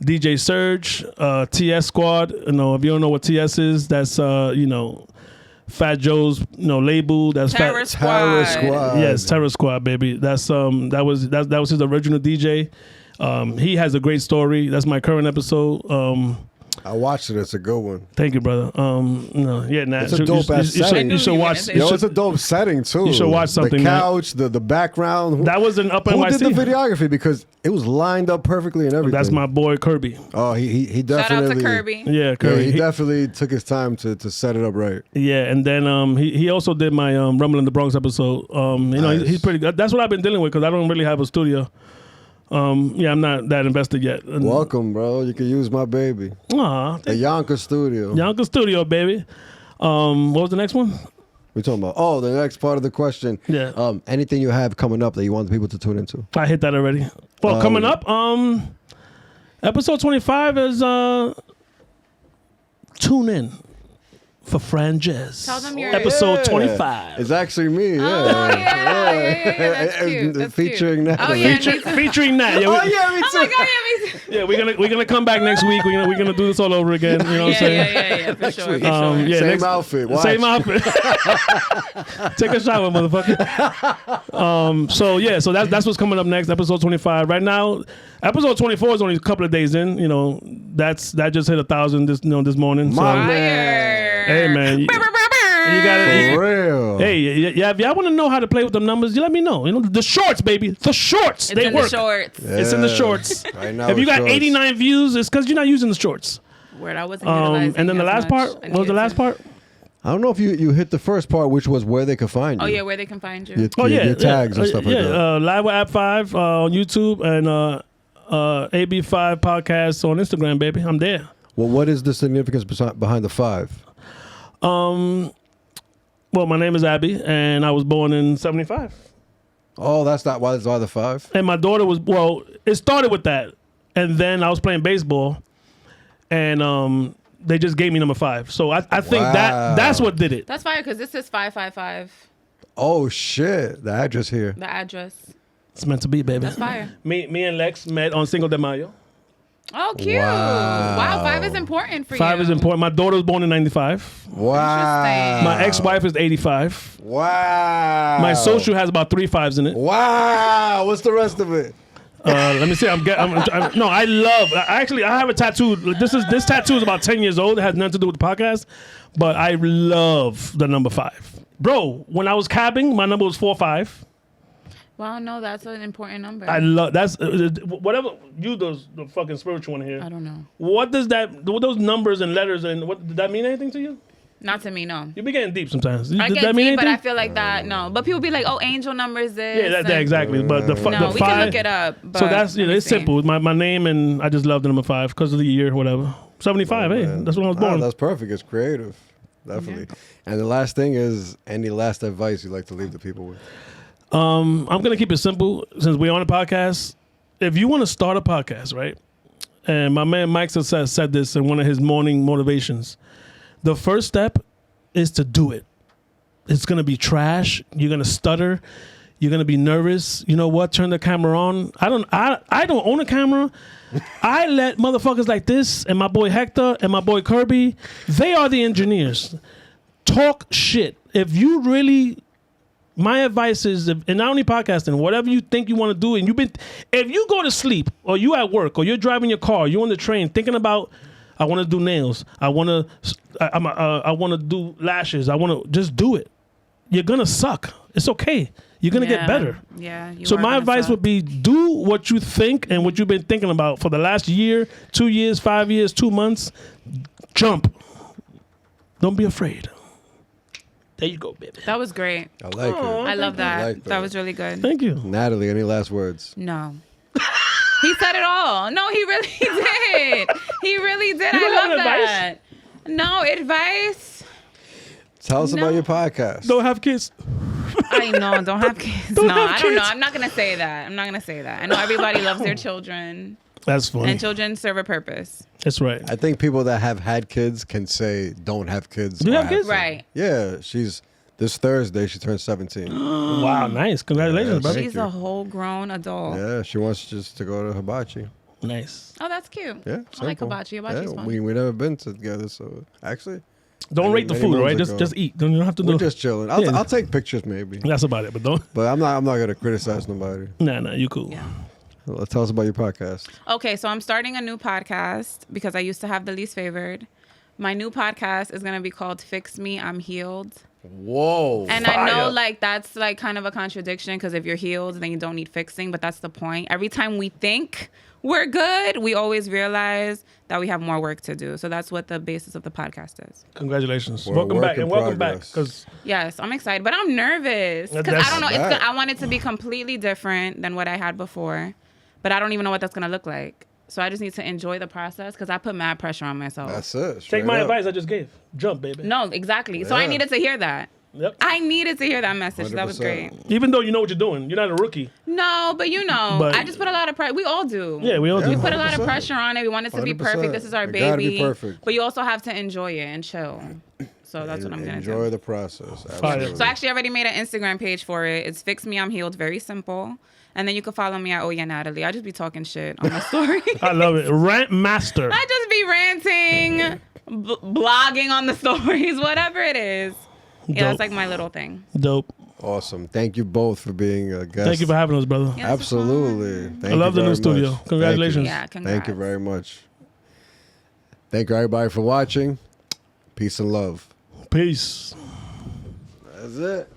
DJ Surge, TS Squad. You know, if you don't know what TS is, that's Fat Joe's label. That's Terror Terror Squad. Yes, Terror Squad, baby. That's that was his original DJ. He has a great story. That's my current episode. I watched it. It's a good one. Thank you, brother. Nat, It's a dope ass setting. You should watch. It's a dope setting too. You should watch something. The couch, the background. That was an Up Who NYC. did the videography? Because it was lined up perfectly and everything. That's my boy Kirby. Oh, he definitely. Shout out to Kirby. Yeah, Kirby. Yeah, he definitely took his time to set it up right. Yeah, and then he also did my Rumble in the Bronx episode. Nice. He's pretty good. That's what I've been dealing with because I don't really have a studio. I'm not that invested yet. Welcome, bro. You can use my baby. Aw, The Yonkers studio. Yonkers studio, baby. What was the next one? We're talking about. Oh, the next part of the question. Yeah. Anything you have coming up that you want the people to tune into? I hit that already. Well, coming up, episode 25 is tune in for Franjez. Tell them your episode 25. It's actually me. Yeah. Oh yeah. That's cute. That's Featuring cute. Natalie. Oh yeah. me too. Featuring that. Yeah, Oh yeah, me Oh too. my god, yeah, me too. yeah, we're gonna come back next week. We're gonna do this all over again. You know what I'm saying? Yeah, for sure. week. For sure. Yeah, Same outfit. Watch. Same outfit. Take a shower, motherfucker. So that's what's coming up next, episode 25. Right now, episode 24 is only a couple of days in. You know, that just hit 1,000 this morning. So, My Fire. hey man, you got it. For real. Hey, yeah, if y'all want to know how to play with them numbers, you let me know. You know, the shorts, baby. The shorts. It's they in work. the shorts. It's in the shorts. Right now, If you it's got shorts. 89 views, it's because you're not using the shorts. Word, I wasn't utilizing And then the as last much. part, I what was the needed last to. part? I don't know if you hit the first part, which was where they could find you. Oh yeah, where they can find you. Your tags and stuff like that. Live with App5 on YouTube and AB5 podcast on Instagram, baby. I'm there. Well, what is the significance behind the 5? Well, my name is Abbie, and I was born in 75. Oh, that's not why the 5? And my daughter was, it started with that. And then I was playing baseball, and they just gave me number 5. So I think Wow. that's what did it. That's fire because this is 555. Oh, shit. The address here. The address. It's meant to be, baby. That's fire. Me and Lex met on Cinco de Mayo. Oh, cute. Wow. Wow, 5 is important for you. 5 is important. My daughter was born in 95. Wow. My ex-wife is 85. Wow. My social has about 3 5s in it. Wow. What's the rest of it? Let me see. I have a tattoo. This tattoo is about 10 years old. It has nothing to do with the podcast, but I love the number 5. Bro, when I was cabbing, my number was 45. Well, no, that's an important number. I love that's whatever you the fucking spiritual one here. I don't know. What does what those numbers and letters and what did that mean anything to you? Not to me, no. You be getting deep sometimes. I Did get that mean deep, but I anything? feel like that, no. But people be like, oh, angel numbers this. Yeah, that exactly. But the No, the we 5. can look it up. But So that's let me it's see. simple. My name and I just love the number 5 because of the year, whatever. 75. Hey, Man. that's when I was Oh, born. that's perfect. It's creative. Definitely. And the last thing is, any last advice you'd like to leave the people with? I'm gonna keep it simple since we're on a podcast. If you want to start a podcast, right? And my man Mike said this in one of his morning motivations. The first step is to do it. It's gonna be trash. You're gonna stutter. You're gonna be nervous. You know what? Turn the camera on. I don't own a camera. I let motherfuckers like this and my boy Hector and my boy Kirby. They are the engineers. Talk shit. If you really. My advice is, and not only podcasting, whatever you think you want to do, and if you go to sleep, or you at work, or you're driving your car, you're on the train, thinking about, I want to do nails, I want to do lashes, I want to just do it. You're gonna suck. It's okay. You're gonna get better. Yeah. So my advice would be, do what you think and what you've been thinking about for the last year, 2 years, 5 years, 2 months. Jump. Don't be afraid. There you go, baby. That was great. I like it. I love that. like That was really good. Thank you. Natalie, any last words? No. He said it all. No, he really did. He really did. You don't I have love advice? that. No advice. Tell us No. about your podcast. Don't have kids. I know. Don't have kids. Don't No, have I don't know. kids. I'm not gonna say that. I know everybody loves their children, That's funny. and children serve a purpose. That's right. I think people that have had kids can say don't have kids. Do you or have kids? them. Right. Yeah, this Thursday she turns 17. Wow, nice. Congratulations, Yeah, brother. thank She's you. a whole grown adult. Yeah, she wants just to go to hibachi. Nice. Oh, that's cute. Yeah, I like simple. hibachi. Hibachi's Yeah, fun. we never been together, so actually Don't rate the many food, moons right? ago. Just eat. You don't have to do. we're just chilling. Yeah. I'll take pictures maybe, That's about it. But don't. but I'm not gonna criticize nobody. Nah, you cool. Yeah. Well, tell us about your podcast. Okay, so I'm starting a new podcast because I used to have the least favored. My new podcast is gonna be called "Fix Me, I'm Healed." Whoa! And I know, Fire. like, that's like kind of a contradiction because if you're healed, then you don't need fixing. But that's the point. Every time we think we're good, we always realize that we have more work to do. So that's what the basis of the podcast is. Congratulations. We're a Welcome work back in and welcome back. progress. Because Yes, I'm excited, but I'm nervous because That's I don't know. bad. I want it to be completely different than what I had before, but I don't even know what that's gonna look like. So I just need to enjoy the process because I put mad pressure on myself. That's it. take straight my up. advice I just gave. Jump, baby. No, exactly. So I Yeah. needed to hear that. Yep. I needed to hear that message. That was 100%. great. Even though you know what you're doing, you're not a rookie. No, but you know, But- I just put a lot of pressure. We all do. Yeah, we all Yeah. do. Put a lot of 100%. pressure on it. We want it to be 100%. perfect. This is our It gotta be baby. perfect. But you also have to enjoy it and chill. So that's what I'm gonna Enjoy do. the process. Fire. Absolutely. So I actually already made an Instagram page for it. It's Fix Me, I'm Healed. Very simple. And then you can follow me at Oh Yeah Natalie. I just be talking shit on the story. I love it. Rant master. I just be ranting, blogging on the stories, whatever it is. Yeah, Dope. that's like my little thing. Dope. Awesome. Thank you both for being a guest. Thank you for having us, brother. Yeah, this is fun. Absolutely. Thank I love you the new very studio. much. Congratulations. Yeah, Thank you. congrats. Thank you very much. Thank you everybody for watching. Peace and love. Peace. That's it.